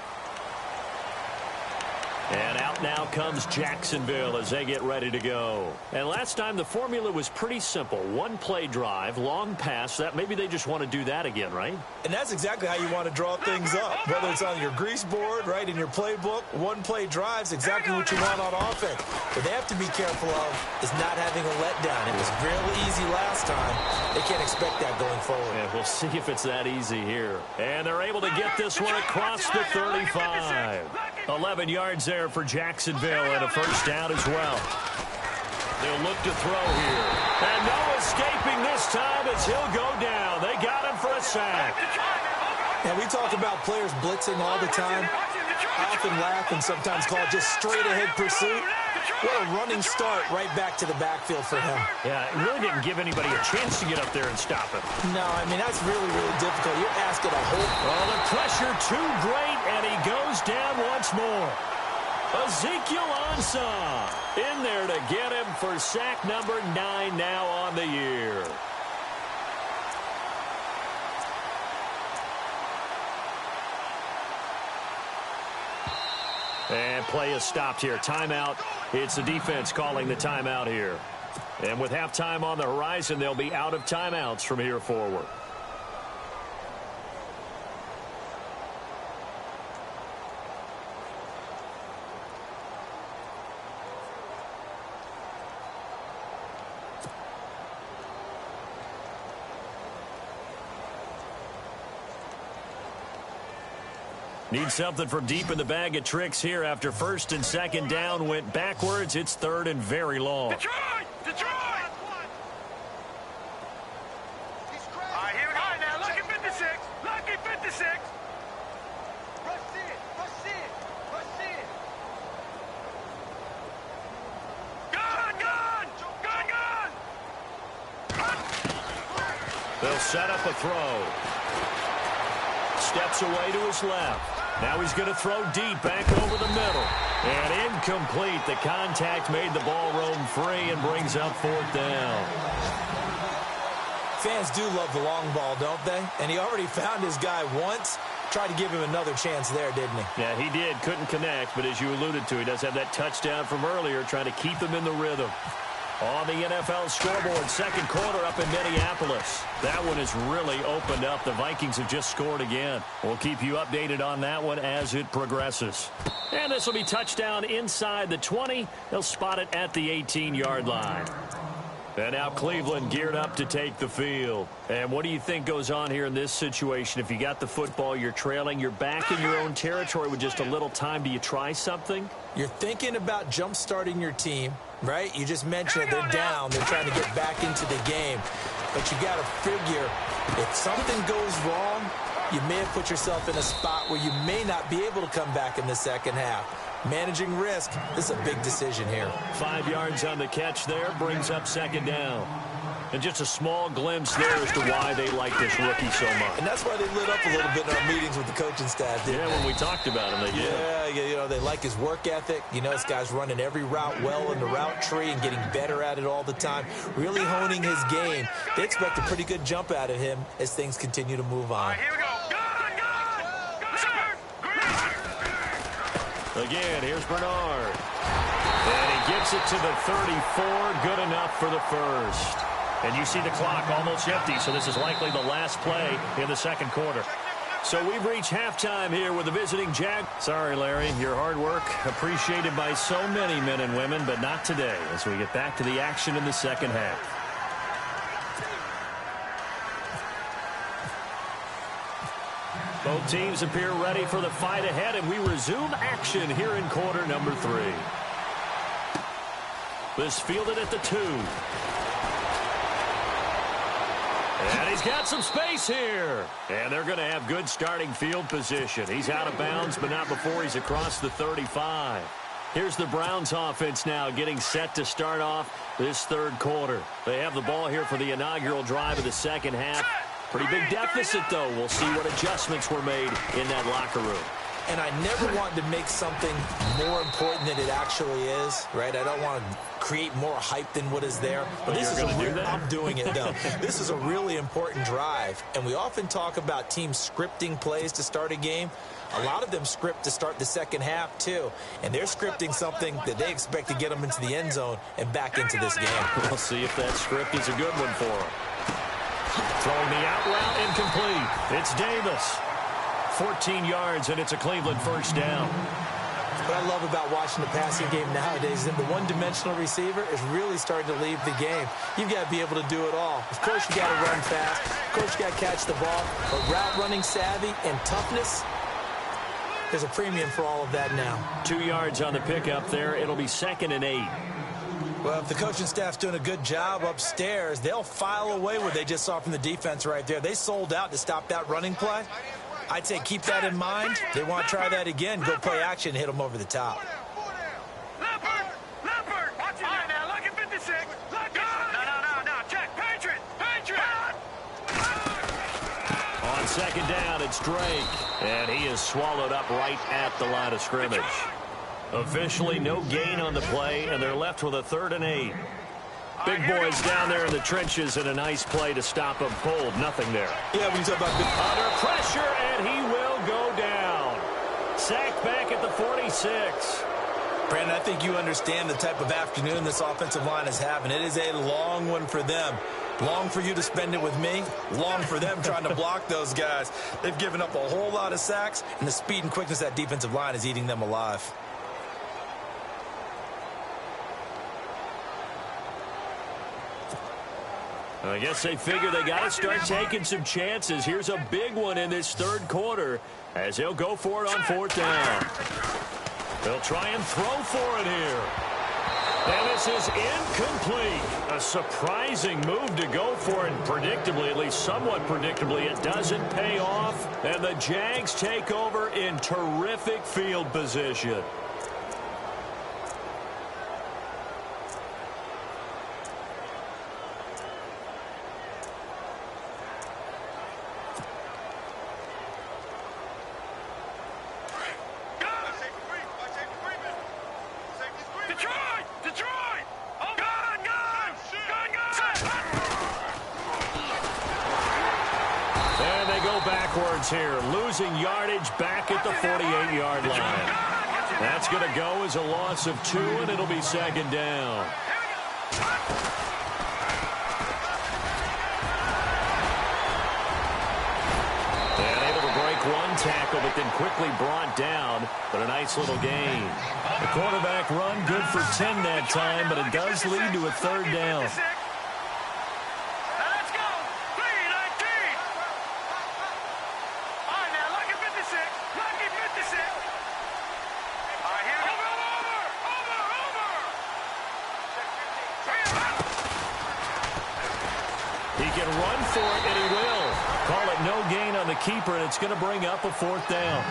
And out now comes Jacksonville as they get ready to go. And last time the formula was pretty simple. One play drive, long pass. That maybe they just want to do that again, right? And that's exactly how you want to draw things up. Whether it's on your grease board, right, in your playbook, one play drive's exactly what you want on offense. What they have to be careful of is not having a letdown. It was real easy last time. They can't expect that going forward. Yeah, we'll see if it's that easy here. And they're able to get this one across the 35. 11 yards there for Jacksonville and a first down as well. They'll look to throw here. And no escaping this time as he'll go down. They got him for a sack. And we talk about players blitzing all the time. I often laugh and sometimes call it just straight ahead pursuit. What a running start right back to the backfield for him. Yeah, it really didn't give anybody a chance to get up there and stop him. No, I mean, that's really, really difficult. You're asking a whole... Well, the pressure too great, and he goes down once more. Ezekiel Ansah in there to get him for sack number 9 now on the year. And play is stopped here. Timeout. It's the defense calling the timeout here. And with halftime on the horizon, they'll be out of timeouts from here forward. Need something from deep in the bag of tricks here after first and second down went backwards. It's third and very long. Detroit! Detroit! All right, here we go. All right, now, lucky 56. Lucky 56. Rush in. Rush in. Rush in. Gun! Gun! Gun! Gun! They'll set up a throw. Steps away to his left. Now he's going to throw deep back over the middle. And incomplete. The contact made the ball roam free and brings up 4th down. Fans do love the long ball, don't they? And he already found his guy once. Tried to give him another chance there, didn't he? Yeah, he did. Couldn't connect. But as you alluded to, he does have that touchdown from earlier, trying to keep him in the rhythm. On the NFL scoreboard, second quarter up in Minneapolis. That one has really opened up. The Vikings have just scored again. We'll keep you updated on that one as it progresses. And this will be touchdown inside the 20. They'll spot it at the 18-yard line. And now Cleveland geared up to take the field. And what do you think goes on here in this situation? If you got the football, you're trailing, you're back in your own territory with just a little time. Do you try something? You're thinking about jump-starting your team, right? You just mentioned it. They're down. They're trying to get back into the game. But you got to figure if something goes wrong, you may have put yourself in a spot where you may not be able to come back in the second half. Managing risk, this is a big decision here. 5 yards on the catch there, brings up second down. And just a small glimpse there as to why they like this rookie so much. And that's why they lit up a little bit in our meetings with the coaching staff. Yeah, when we talked about him, they did. Yeah, you know, they like his work ethic. You know, this guy's running every route well in the route tree and getting better at it all the time, really honing his game. They expect a pretty good jump out of him as things continue to move on. All right, here we go. Again, here's Bernard. And he gets it to the 34. Good enough for the first. And you see the clock almost empty, so this is likely the last play in the second quarter. So we've reached halftime here with the visiting Jag. Sorry, Larry, your hard work appreciated by so many men and women, but not today as we get back to the action in the second half. Both teams appear ready for the fight ahead, and we resume action here in quarter number 3. This fielded at the 2. And he's got some space here. And they're going to have good starting field position. He's out of bounds, but not before he's across the 35. Here's the Browns offense now getting set to start off this third quarter. They have the ball here for the inaugural drive of the second half. Pretty big deficit, though. We'll see what adjustments were made in that locker room. And I never want to make something more important than it actually is, right? I don't want to create more hype than what is there. But this is I'm doing it, though. This is a really important drive. And we often talk about teams scripting plays to start a game. A lot of them script to start the second half, too. And they're scripting something that they expect to get them into the end zone and back into this game. We'll see if that script is a good one for them. Throwing the out route incomplete. It's Davis. 14 yards, and it's a Cleveland first down. What I love about watching the passing game nowadays is that the one-dimensional receiver is really starting to leave the game. You've got to be able to do it all. Of course, you got to run fast. Of course, you got to catch the ball. But route running savvy and toughness, there's a premium for all of that now. 2 yards on the pickup there. It'll be 2nd and 8. Well, if the coaching staff's doing a good job upstairs, they'll file away what they just saw from the defense right there. They sold out to stop that running play. I'd say keep that in mind. They want to try that again. Go play action and hit them over the top. Leopard! Watch it now. Look at 56. No. Check. Patriot. On second down, it's Drake. And he is swallowed up right at the line of scrimmage. Officially no gain on the play, and they're left with a 3rd and 8. Big boys down there in the trenches, and a nice play to stop them cold. Nothing there. Yeah, when you talk about under pressure, and he will go down. Sacked back at the 46. Brandon, I think you understand the type of afternoon this offensive line is having. It is a long one for them. Long for you to spend it with me. Long for them trying to block those guys. They've given up a whole lot of sacks, and the speed and quickness of that defensive line is eating them alive. I guess they figure they got to start taking some chances. Here's a big one in this third quarter as they'll go for it on 4th down. They'll try and throw for it here. And this is incomplete. A surprising move to go for it. Predictably, at least somewhat predictably, it doesn't pay off. And the Jags take over in terrific field position. Here, losing yardage back at the 48-yard line. That's going to go as a loss of 2, and it'll be 2nd down. And able to break one tackle, but then quickly brought down, but a nice little gain. The quarterback run good for 10 that time, but it does lead to a 3rd down. can run for it, and he will. Call it no gain on the keeper, and it's going to bring up a 4th down.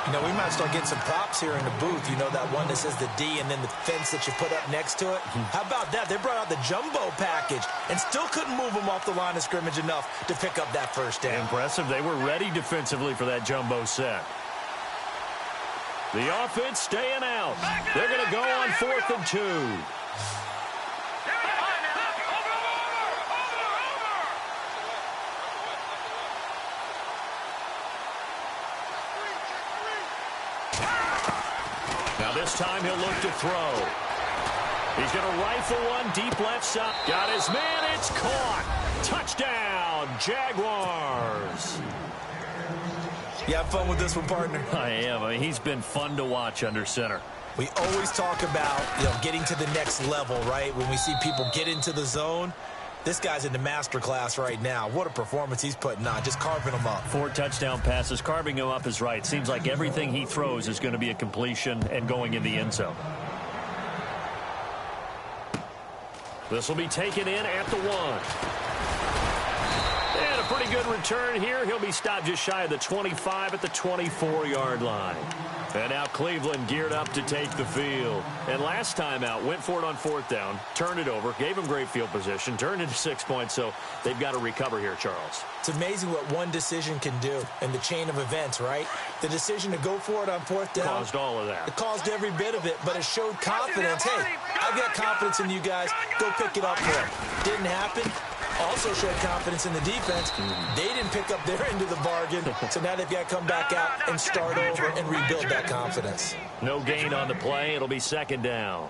You know, we might start getting some props here in the booth. You know, that one that says the D and then the fence that you put up next to it. How about that? They brought out the jumbo package and still couldn't move them off the line of scrimmage enough to pick up that 1st down. Impressive. They were ready defensively for that jumbo set. The offense staying out. They're going to go on 4th and 2. This time he'll look to throw. He's going to rifle one deep left side. Got his man. It's caught. Touchdown, Jaguars. You have fun with this one, partner? I am. I mean, he's been fun to watch under center. We always talk about, you know, getting to the next level, right? When we see people get into the zone, this guy's in the master class right now. What a performance he's putting on, just carving them up. 4 touchdown passes. Carving him up is right. Seems like everything he throws is going to be a completion and going in the end zone. This will be taken in at the 1. And a pretty good return here. He'll be stopped just shy of the 25 at the 24-yard line. And now Cleveland geared up to take the field. And last time out, went for it on 4th down, turned it over, gave him great field position, turned into 6 points, so they've got to recover here, Charles. It's amazing what one decision can do in the chain of events, right? The decision to go for it on 4th down. Caused all of that. It caused every bit of it, but it showed confidence. Hey, I've got confidence in you guys. Go pick it up for him. Didn't happen. Also showed confidence in the defense. They didn't pick up their end of the bargain, so now they've got to come back out and start over and rebuild that confidence. No gain on the play. It'll be 2nd down.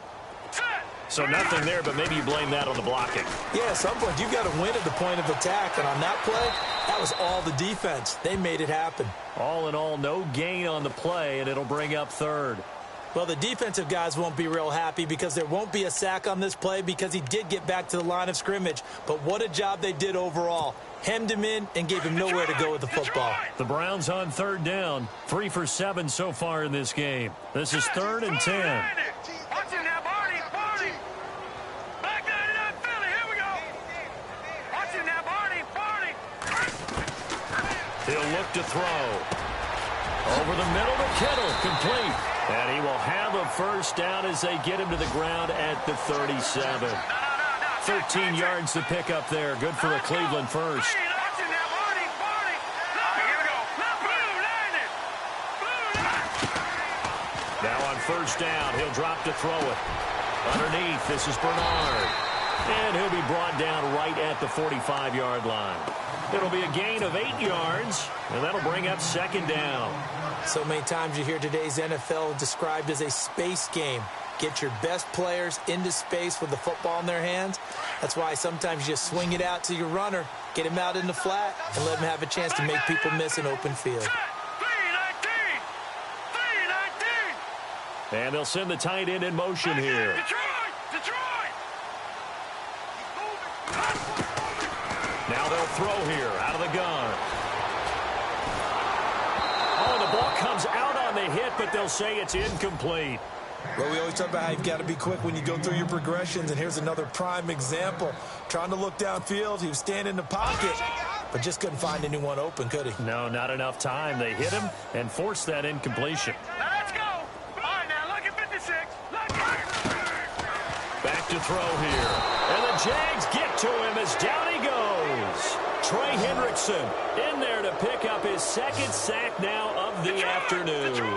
So nothing there, but maybe you blame that on the blocking. Yeah, at some point, you've got to win at the point of attack, and on that play, that was all the defense. They made it happen. All in all, no gain on the play, and it'll bring up 3rd. Well, the defensive guys won't be real happy because there won't be a sack on this play because he did get back to the line of scrimmage. But what a job they did overall. Hemmed him in and gave him nowhere to go with the football. The Browns on 3rd down. 3 for 7 so far in this game. This is 3rd and 10. He'll look to throw. Over the middle to Kittle. Complete. And he will have a 1st down as they get him to the ground at the 37. 13 yards to pick up there. Good for a Cleveland 1st. Now on 1st down, he'll drop to throw it. Underneath, this is Bernard. And he'll be brought down right at the 45-yard line. It'll be a gain of 8 yards, and that'll bring up 2nd down. So many times you hear today's NFL described as a space game. Get your best players into space with the football in their hands. That's why sometimes you just swing it out to your runner, get him out in the flat, and let him have a chance to make people miss an open field. And they'll send the tight end in motion here. Now they'll throw here out of the gun. Oh, the ball comes out on the hit, but they'll say it's incomplete. Well, we always talk about how you've got to be quick when you go through your progressions, and here's another prime example. Trying to look downfield, he was standing in the pocket, but just couldn't find anyone open, could he? No, not enough time. They hit him and forced that incompletion. Let's go. All right, now, look at 56. Back to throw here. And the Jags get to him as down he goes. Trey Hendrickson in there to pick up his 2nd sack now of the afternoon.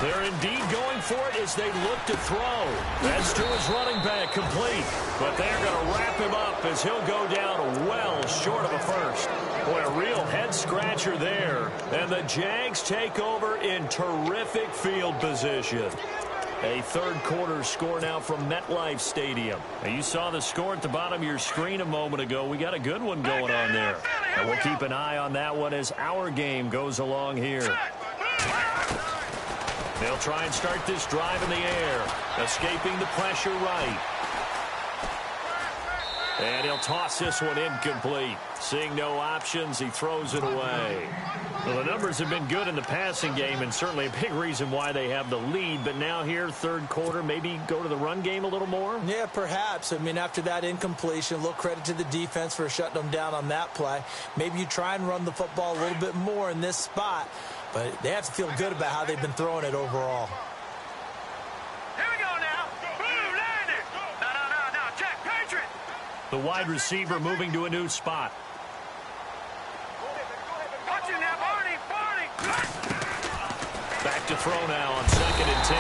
They're indeed going for it as they look to throw. That's to his running back, complete. But they're going to wrap him up as he'll go down well short of a 1st. Boy, a real head-scratcher there. And the Jags take over in terrific field position. A 3rd quarter score now from MetLife Stadium. Now, you saw the score at the bottom of your screen a moment ago. We got a good one going on there. And we'll keep an eye on that one as our game goes along here. They'll try and start this drive in the air, escaping the pressure right. And he'll toss this one incomplete. Seeing no options, he throws it away. Well, the numbers have been good in the passing game, and certainly a big reason why they have the lead. But now here, third quarter, maybe go to the run game a little more? Yeah, perhaps. I mean, after that incompletion, a little credit to the defense for shutting them down on that play. Maybe you try and run the football a little bit more in this spot. But they have to feel good about how they've been throwing it overall. Here we go now. Boom, landed. No, check, Patriot. The wide receiver moving to a new spot. Watch it now, Barney. Back to throw now on 2nd and 10.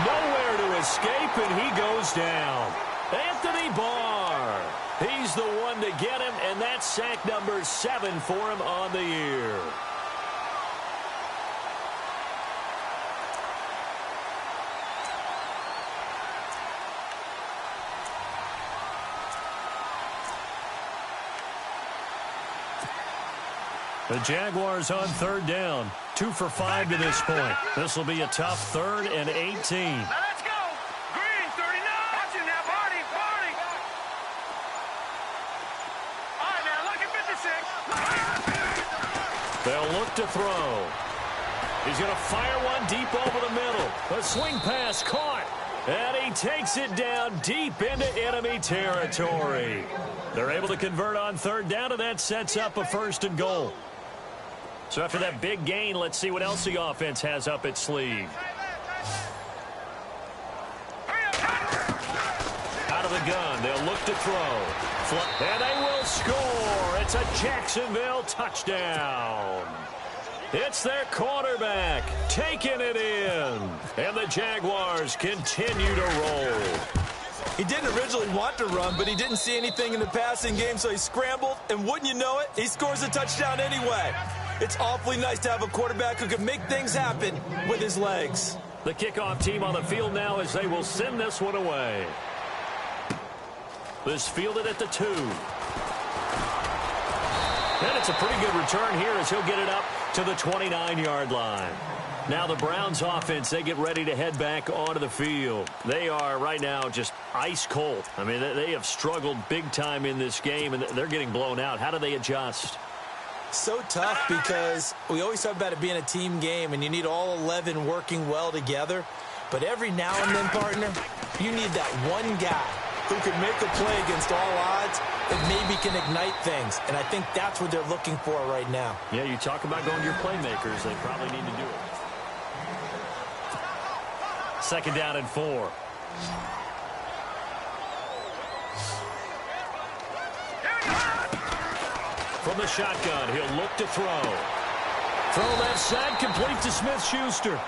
Nowhere to escape, and he goes down. Anthony Barr. He's the one to get him, and that's sack number 7 for him on the year. The Jaguars on 3rd down. 2 for 5 to this point. This will be a tough 3rd and 18. Now let's go. Green, 39. Watch it now, Barney. All right, now, look at 56. They'll look to throw. He's going to fire one deep over the middle. A swing pass caught. And he takes it down deep into enemy territory. They're able to convert on 3rd down, and that sets up a 1st and goal. So after that big gain, let's see what else the offense has up its sleeve. Out of the gun, they'll look to throw. And they will score. It's a Jacksonville touchdown. It's their quarterback taking it in. And the Jaguars continue to roll. He didn't originally want to run, but he didn't see anything in the passing game, so he scrambled, and wouldn't you know it, he scores a touchdown anyway. It's awfully nice to have a quarterback who can make things happen with his legs. The kickoff team on the field now as they will send this one away. This fielded at the 2. And it's a pretty good return here as he'll get it up to the 29-yard line. Now the Browns offense, they get ready to head back onto the field. They are right now just ice cold. I mean, they have struggled big time in this game, and they're getting blown out. How do they adjust? So tough because we always talk about it being a team game, and you need all 11 working well together. But every now and then, partner, you need that one guy who can make a play against all odds that maybe can ignite things. And I think that's what they're looking for right now. Yeah, you talk about going to your playmakers. They probably need to do it. 2nd down and 4. From the shotgun, he'll look to throw. Throw left side, complete to Smith-Schuster.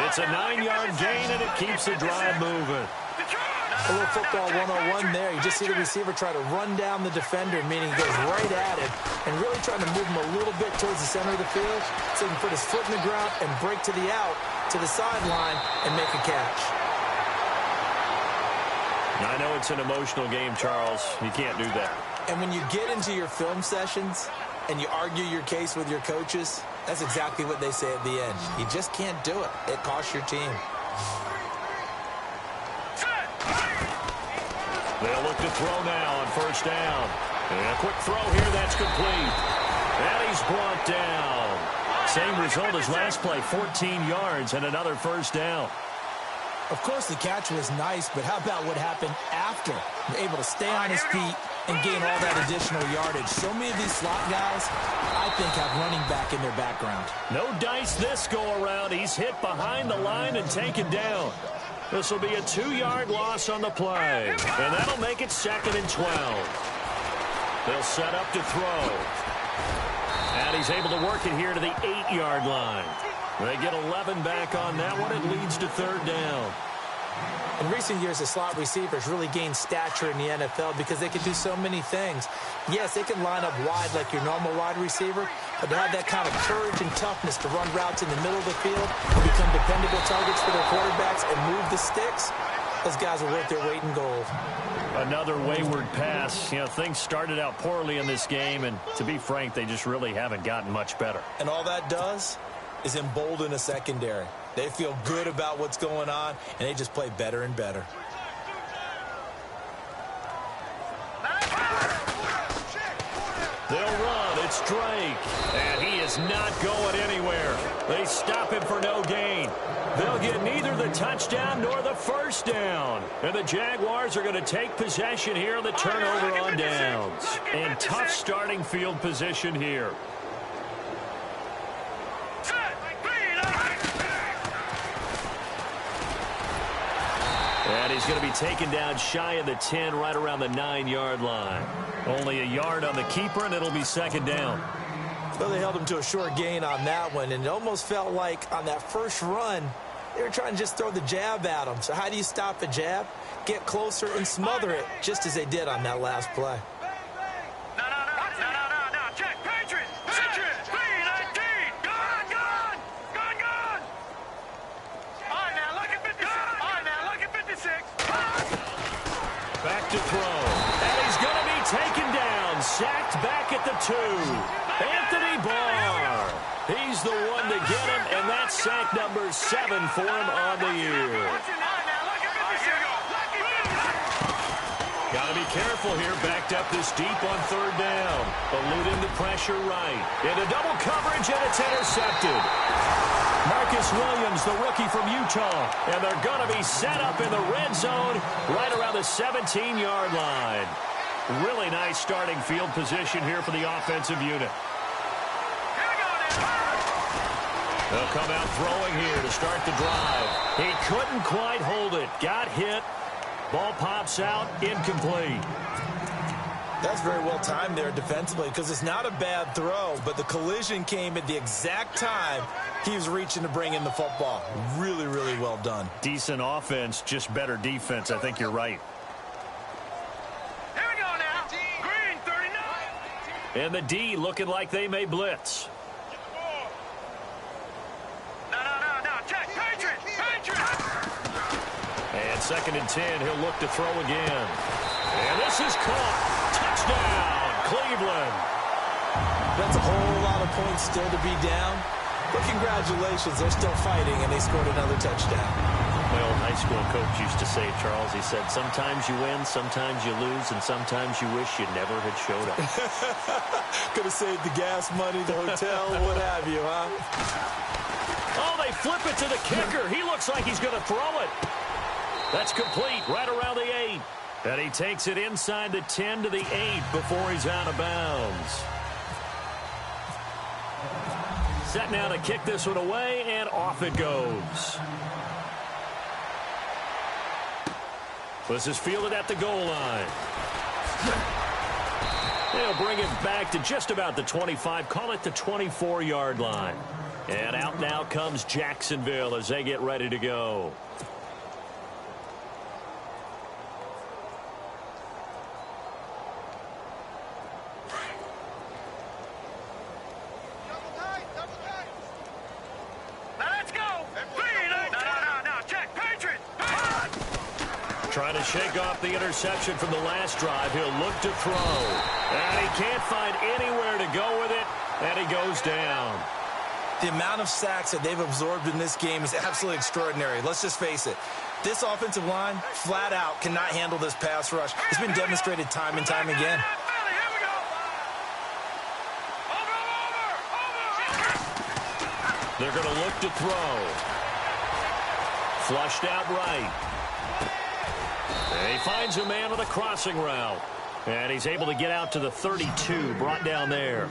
It's a 9-yard gain, and it keeps the drive moving. A little football 101 there. You just see the receiver try to run down the defender, meaning he goes right at him, and really trying to move him a little bit towards the center of the field so he can put his foot in the ground and break to the out, to the sideline, and make a catch. I know it's an emotional game, Charles. You can't do that. And when you get into your film sessions and you argue your case with your coaches, that's exactly what they say at the end. You just can't do it. It costs your team. They'll look to throw now on 1st down. And a quick throw here, that's complete. And he's brought down. Same result as last play, 14 yards and another 1st down. Of course, the catch was nice, but how about what happened after? You're able to stay on his feet and gain all that additional yardage. So many of these slot guys, I think, have running back in their background. No dice this go-around. He's hit behind the line and taken down. This will be a 2-yard loss on the play, and that'll make it 2nd and 12. They'll set up to throw. And he's able to work it here to the 8-yard line. They get 11 back on that one. It leads to 3rd down. In recent years, the slot receivers really gained stature in the NFL because they can do so many things. Yes, they can line up wide like your normal wide receiver, but to have that kind of courage and toughness to run routes in the middle of the field and become dependable targets for their quarterbacks and move the sticks, those guys are worth their weight in gold. Another wayward pass. You know, things started out poorly in this game, and to be frank, they just really haven't gotten much better. And all that does is embolden a secondary. They feel good about what's going on, and they just play better and better. They'll run. It's Drake. And he is not going anywhere. They stop him for no gain. They'll get neither the touchdown nor the first down. And the Jaguars are going to take possession here on the turnover on downs. And tough starting field position here. And he's going to be taken down shy of the 10, right around the 9-yard line. Only a yard on the keeper, and it'll be second down. Well, they held him to a short gain on that one, and it almost felt like on that first run, they were trying to just throw the jab at him. So how do you stop a jab? Get closer and smother it, just as they did on that last play. Check, Patriots! Patriots! B-19! Gone! All right, now, look at 56. Back to throw. And he's going to be taken down. Sacked back at the 2. Anthony Barr. He's the one to get him, and that's sack number 7 for him on the year. Got to be careful here. Backed up this deep on third down. Eluding the pressure right. Into double coverage, and it's intercepted. Marcus Williams, the rookie from Utah. And they're going to be set up in the red zone right around the 17-yard line. Really nice starting field position here for the offensive unit. They'll come out throwing here to start the drive. He couldn't quite hold it. Got hit. Ball pops out. Incomplete. That's very well timed there defensively, because it's not a bad throw, but the collision came at the exact time he was reaching to bring in the football. Really, really well done. Decent offense, just better defense. I think you're right. Here we go now. Green, 39. And the D looking like they may blitz. No. Check. Patriots. And 2nd and 10. He'll look to throw again. And this is caught. Touchdown, Cleveland. That's a whole lot of points still to be down. But congratulations, they're still fighting, and they scored another touchdown. My old high school coach used to say, Charles, he said, sometimes you win, sometimes you lose, and sometimes you wish you never had showed up. Could have saved the gas money, the hotel, what have you, huh? Oh, they flip it to the kicker. He looks like he's going to throw it. That's complete, right around the 8. And he takes it inside the 10 to the 8 before he's out of bounds. Set now to kick this one away, and off it goes. This is fielded at the goal line. They'll bring it back to just about the 25, call it the 24-yard line. And out now comes Jacksonville as they get ready to go. Trying to shake off the interception from the last drive. He'll look to throw. And he can't find anywhere to go with it. And he goes down. The amount of sacks that they've absorbed in this game is absolutely extraordinary. Let's just face it. This offensive line, flat out, cannot handle this pass rush. It's been demonstrated time and time again. They're going to look to throw. Flushed out right. And he finds a man with a crossing route. And he's able to get out to the 32, brought down there.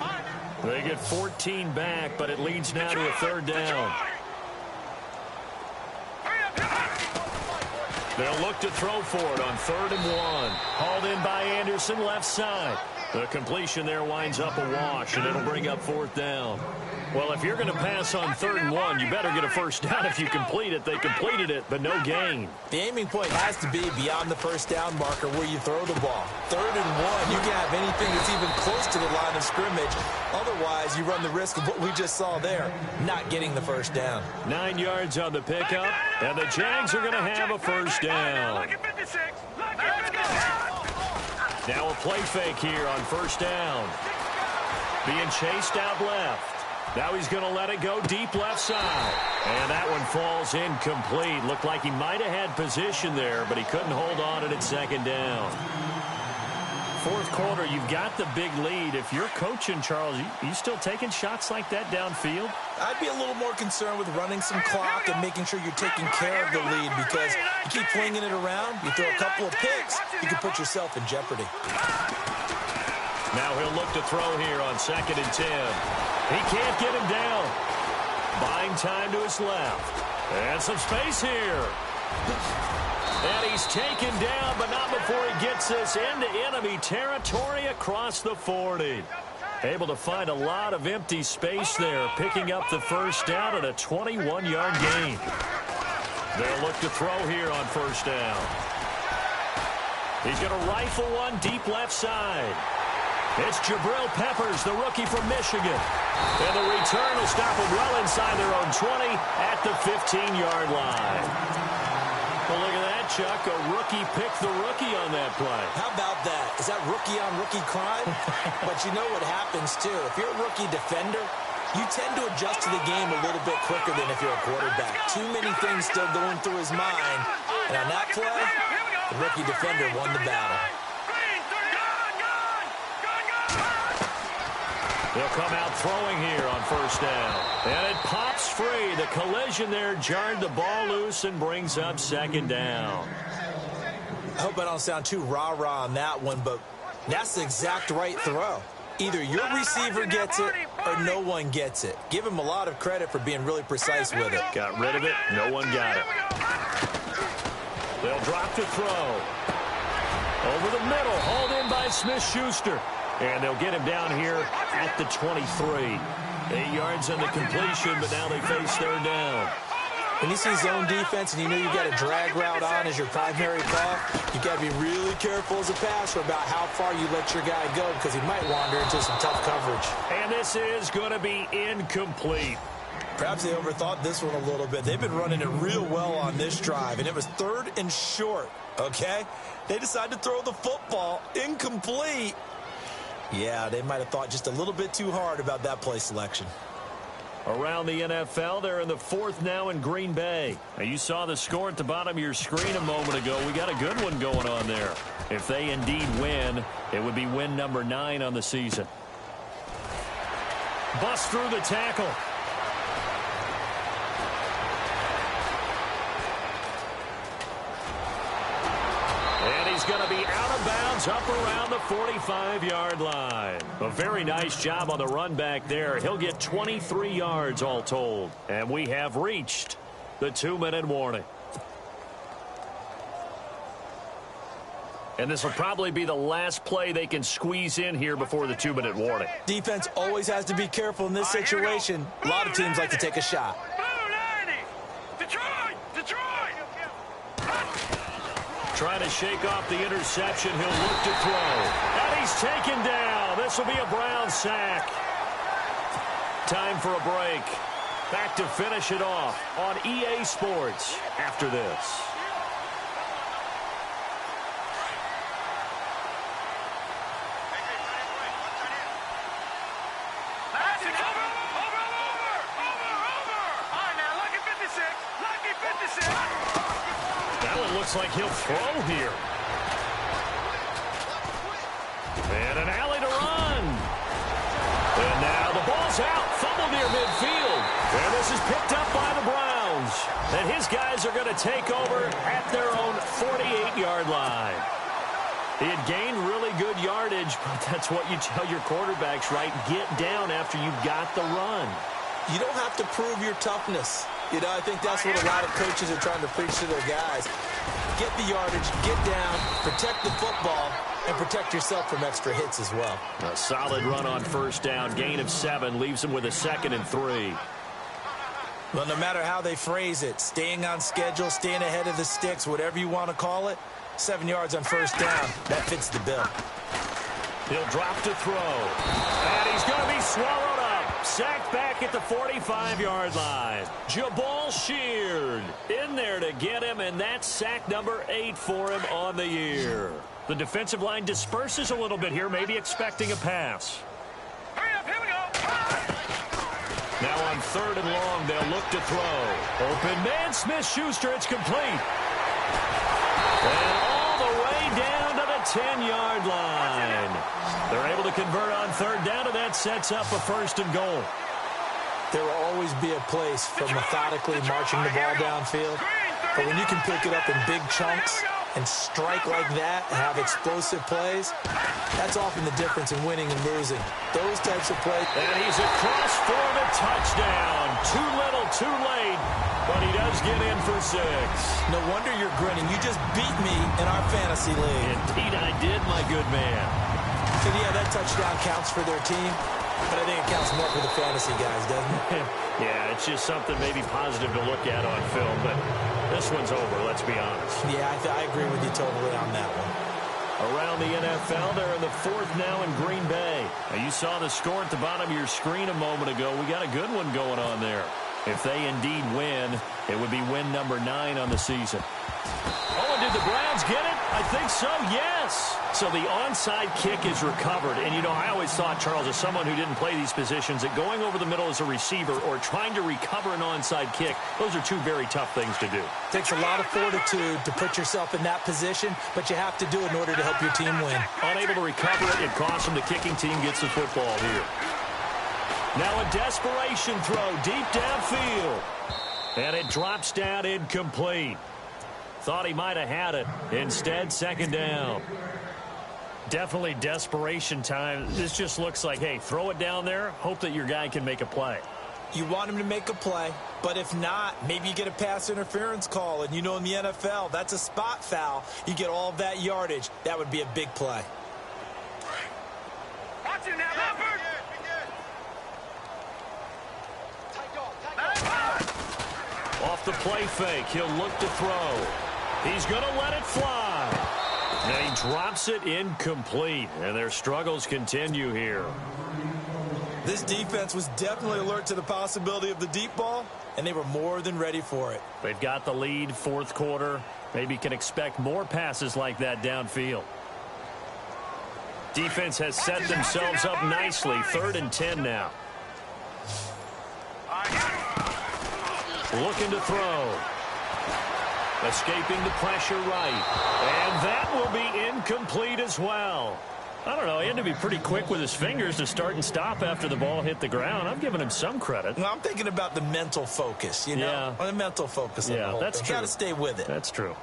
They get 14 back, but it leads now to a third down. They'll look to throw for it on 3rd and 1. Hauled in by Anderson, left side. The completion there winds up a wash, and it'll bring up 4th down. Well, if you're going to pass on 3rd and 1, you better get a first down if you complete it. They completed it, but no gain. The aiming point has to be beyond the first down marker where you throw the ball. 3rd and 1, you can have anything that's even close to the line of scrimmage. Otherwise, you run the risk of what we just saw there, not getting the first down. 9 yards on the pickup, and the Jags are going to have a first down. Now a play fake here on 1st down. Being chased out left. Now he's going to let it go deep left side. And that one falls incomplete. Looked like he might have had position there, but he couldn't hold on at second down. Fourth quarter, you've got the big lead. If you're coaching, Charles, you still taking shots like that downfield? I'd be a little more concerned with running some clock and making sure you're taking care of the lead, because you keep flinging it around, you throw a couple of picks, you can put yourself in jeopardy. Now he'll look to throw here on 2nd and 10. He can't get him down. Buying time to his left. And some space here. And he's taken down, but not before he gets this into enemy territory across the 40. Able to find a lot of empty space there, picking up the first down at a 21-yard gain. They'll look to throw here on 1st down. He's going to rifle one deep left side. It's Jabril Peppers, the rookie from Michigan. And the return will stop him well inside their own 20 at the 15-yard line. Well, look at that, Chuck. A rookie picked the rookie on that play. How about that? Is that rookie-on-rookie crime? But you know what happens, too. If you're a rookie defender, you tend to adjust to the game a little bit quicker than if you're a quarterback. Too many things still going through his mind. And on that play, the rookie defender won the battle. They'll come out throwing here on 1st down. And it pops free. The collision there jarred the ball loose and brings up 2nd down. I hope I don't sound too rah-rah on that one, but that's the exact right throw. Either your receiver gets it or no one gets it. Give him a lot of credit for being really precise with it. Got rid of it. No one got it. They'll drop to throw. Over the middle. Hauled in by Smith-Schuster. And they'll get him down here at the 23. 8 yards on the completion, but now they face 3rd down. When you see zone defense and you know you've got a drag route on as your primary call, you've got to be really careful as a passer about how far you let your guy go, because he might wander into some tough coverage. And this is going to be incomplete. Perhaps they overthought this one a little bit. They've been running it real well on this drive, and it was 3rd and short, okay? They decided to throw the football incomplete. Yeah, they might have thought just a little bit too hard about that play selection. Around the NFL, they're in the 4th now in Green Bay. Now, you saw the score at the bottom of your screen a moment ago. We got a good one going on there. If they indeed win, it would be win number 9 on the season. Bust through the tackle. And he's going to be out of bounds up around the 45-yard line. A very nice job on the run back there. He'll get 23 yards all told. And we have reached the 2-minute warning. And this will probably be the last play they can squeeze in here before the 2-minute warning. Defense always has to be careful in this situation. A lot of teams like to take a shot. Trying to shake off the interception. He'll look to throw. And he's taken down. This will be a Brown sack. Time for a break. Back to finish it off on EA Sports after this. Looks like he'll throw here. And an alley to run. And now the ball's out. Fumble near midfield. And this is picked up by the Browns. And his guys are going to take over at their own 48-yard line. He had gained really good yardage, but that's what you tell your quarterbacks, right? Get down after you've got the run. You don't have to prove your toughness. You know, I think that's what a lot of coaches are trying to preach to their guys. Get the yardage, get down, protect the football, and protect yourself from extra hits as well. A solid run on 1st down. Gain of 7 leaves him with a 2nd and 3. Well, no matter how they phrase it, staying on schedule, staying ahead of the sticks, whatever you want to call it, 7 yards on 1st down, that fits the bill. He'll drop to throw. And he's going to be swallowed up. Sacked back at the 45-yard line. Jabal Sheard in there to get him, and that's sack number 8 for him on the year. The defensive line disperses a little bit here, maybe expecting a pass. Hurry up, here we go. Now on 3rd and long, they'll look to throw. Open man, Smith-Schuster, it's complete. And all the way down to the 10-yard line. They're able to convert on 3rd down, and that sets up a 1st and goal. There will always be a place for methodically marching the ball downfield. But when you can pick it up in big chunks and strike like that and have explosive plays, that's often the difference in winning and losing. Those types of plays. And he's across for the touchdown. Too little, too late, but he does get in for 6. No wonder you're grinning. You just beat me in our fantasy league. Indeed I did, my good man. And yeah, that touchdown counts for their team, but I think it counts more for the fantasy guys, doesn't it? Yeah, it's just something maybe positive to look at on film, but this one's over, let's be honest. Yeah, I agree with you totally on that one. Around the NFL, they're in the 4th now in Green Bay. Now, you saw the score at the bottom of your screen a moment ago. We got a good one going on there. If they indeed win, it would be win number 9 on the season. Oh, and did the Browns get it? I think so, yes. So the onside kick is recovered. And, you know, I always thought, Charles, as someone who didn't play these positions, that going over the middle as a receiver or trying to recover an onside kick, those are 2 very tough things to do. It takes a lot of fortitude to put yourself in that position, but you have to do it in order to help your team win. Unable to recover it, it costs them. The kicking team gets the football here. Now a desperation throw deep downfield. And it drops down incomplete. Thought he might have had it. Instead, 2nd down. Definitely desperation time. This just looks like, hey, throw it down there. Hope that your guy can make a play. You want him to make a play, but if not, maybe you get a pass interference call. And you know in the NFL, that's a spot foul. You get all of that yardage. That would be a big play. Watch it now, Leopard. Off the play fake, he'll look to throw. He's going to let it fly. And he drops it incomplete. And their struggles continue here. This defense was definitely alert to the possibility of the deep ball, and they were more than ready for it. They've got the lead, 4th quarter. Maybe can expect more passes like that downfield. Defense has set themselves up nicely. 3rd and 10 now. Looking to throw. Escaping the pressure right. And that will be incomplete as well. I don't know. He had to be pretty quick with his fingers to start and stop after the ball hit the ground. I'm giving him some credit. Well, I'm thinking about the mental focus, you know? Yeah. The mental focus of the whole that's thing. true. Got to stay with it. That's true.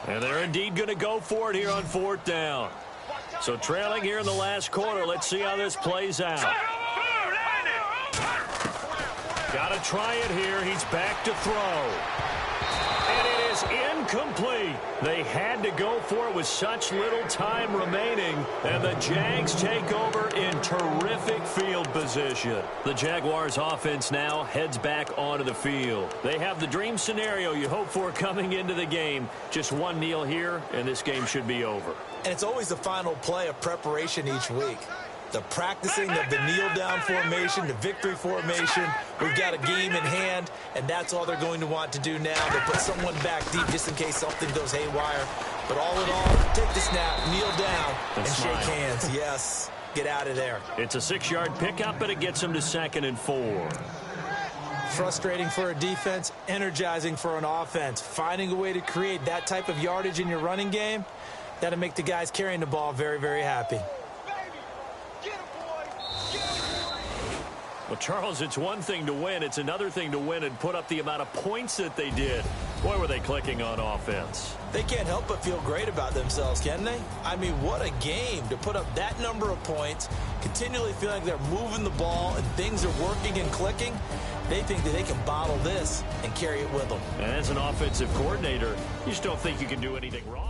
And they're indeed going to go for it here on 4th down. So trailing here in the last quarter. Let's see how this plays out. Got to try it here. He's back to throw. And it is incomplete. They had to go for it with such little time remaining. And the Jags take over in terrific field position. The Jaguars offense now heads back onto the field. They have the dream scenario you hope for coming into the game. Just one kneel here, and this game should be over. And it's always the final play of preparation each week. The practicing of the kneel-down formation, the victory formation. We've got a game in hand, and that's all they're going to want to do now. They'll put someone back deep just in case something goes haywire. But all in all, take the snap, kneel down, and shake hands. Yes, get out of there. It's a 6-yard pickup, but it gets them to 2nd and 4. Frustrating for a defense, energizing for an offense. Finding a way to create that type of yardage in your running game, that'll make the guys carrying the ball very, very happy. Well, Charles, it's one thing to win. It's another thing to win and put up the amount of points that they did. Boy, were they clicking on offense. They can't help but feel great about themselves, can they? I mean, what a game to put up that number of points, continually feeling like they're moving the ball and things are working and clicking. They think that they can bottle this and carry it with them. And as an offensive coordinator, you just don't think you can do anything wrong.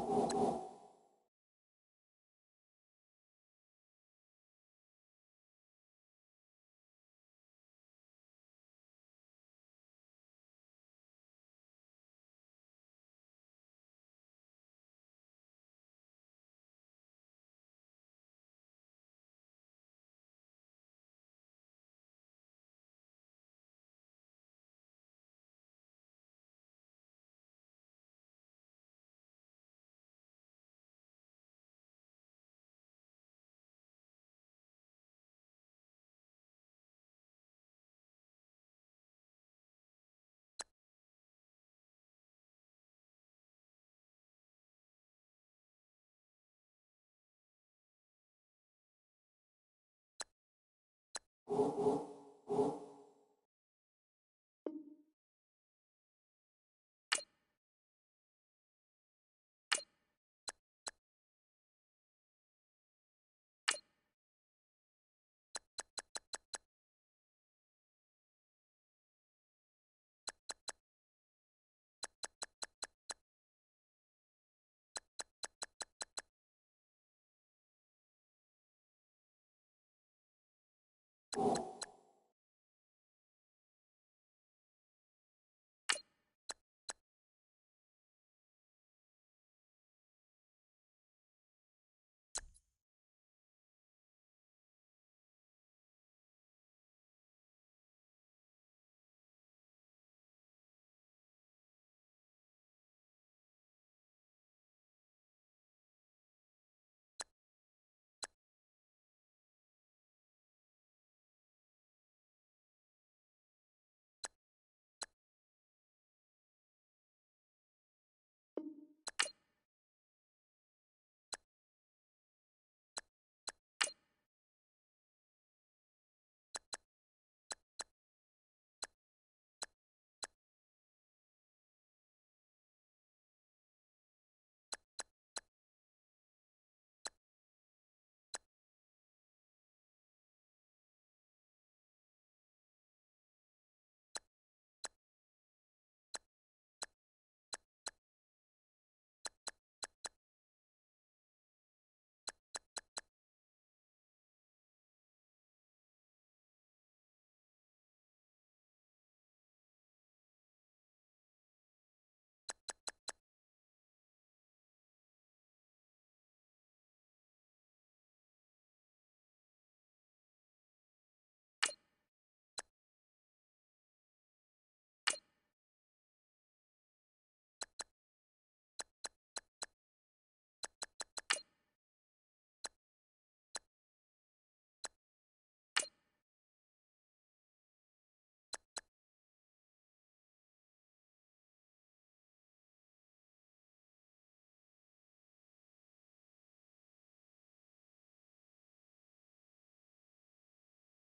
You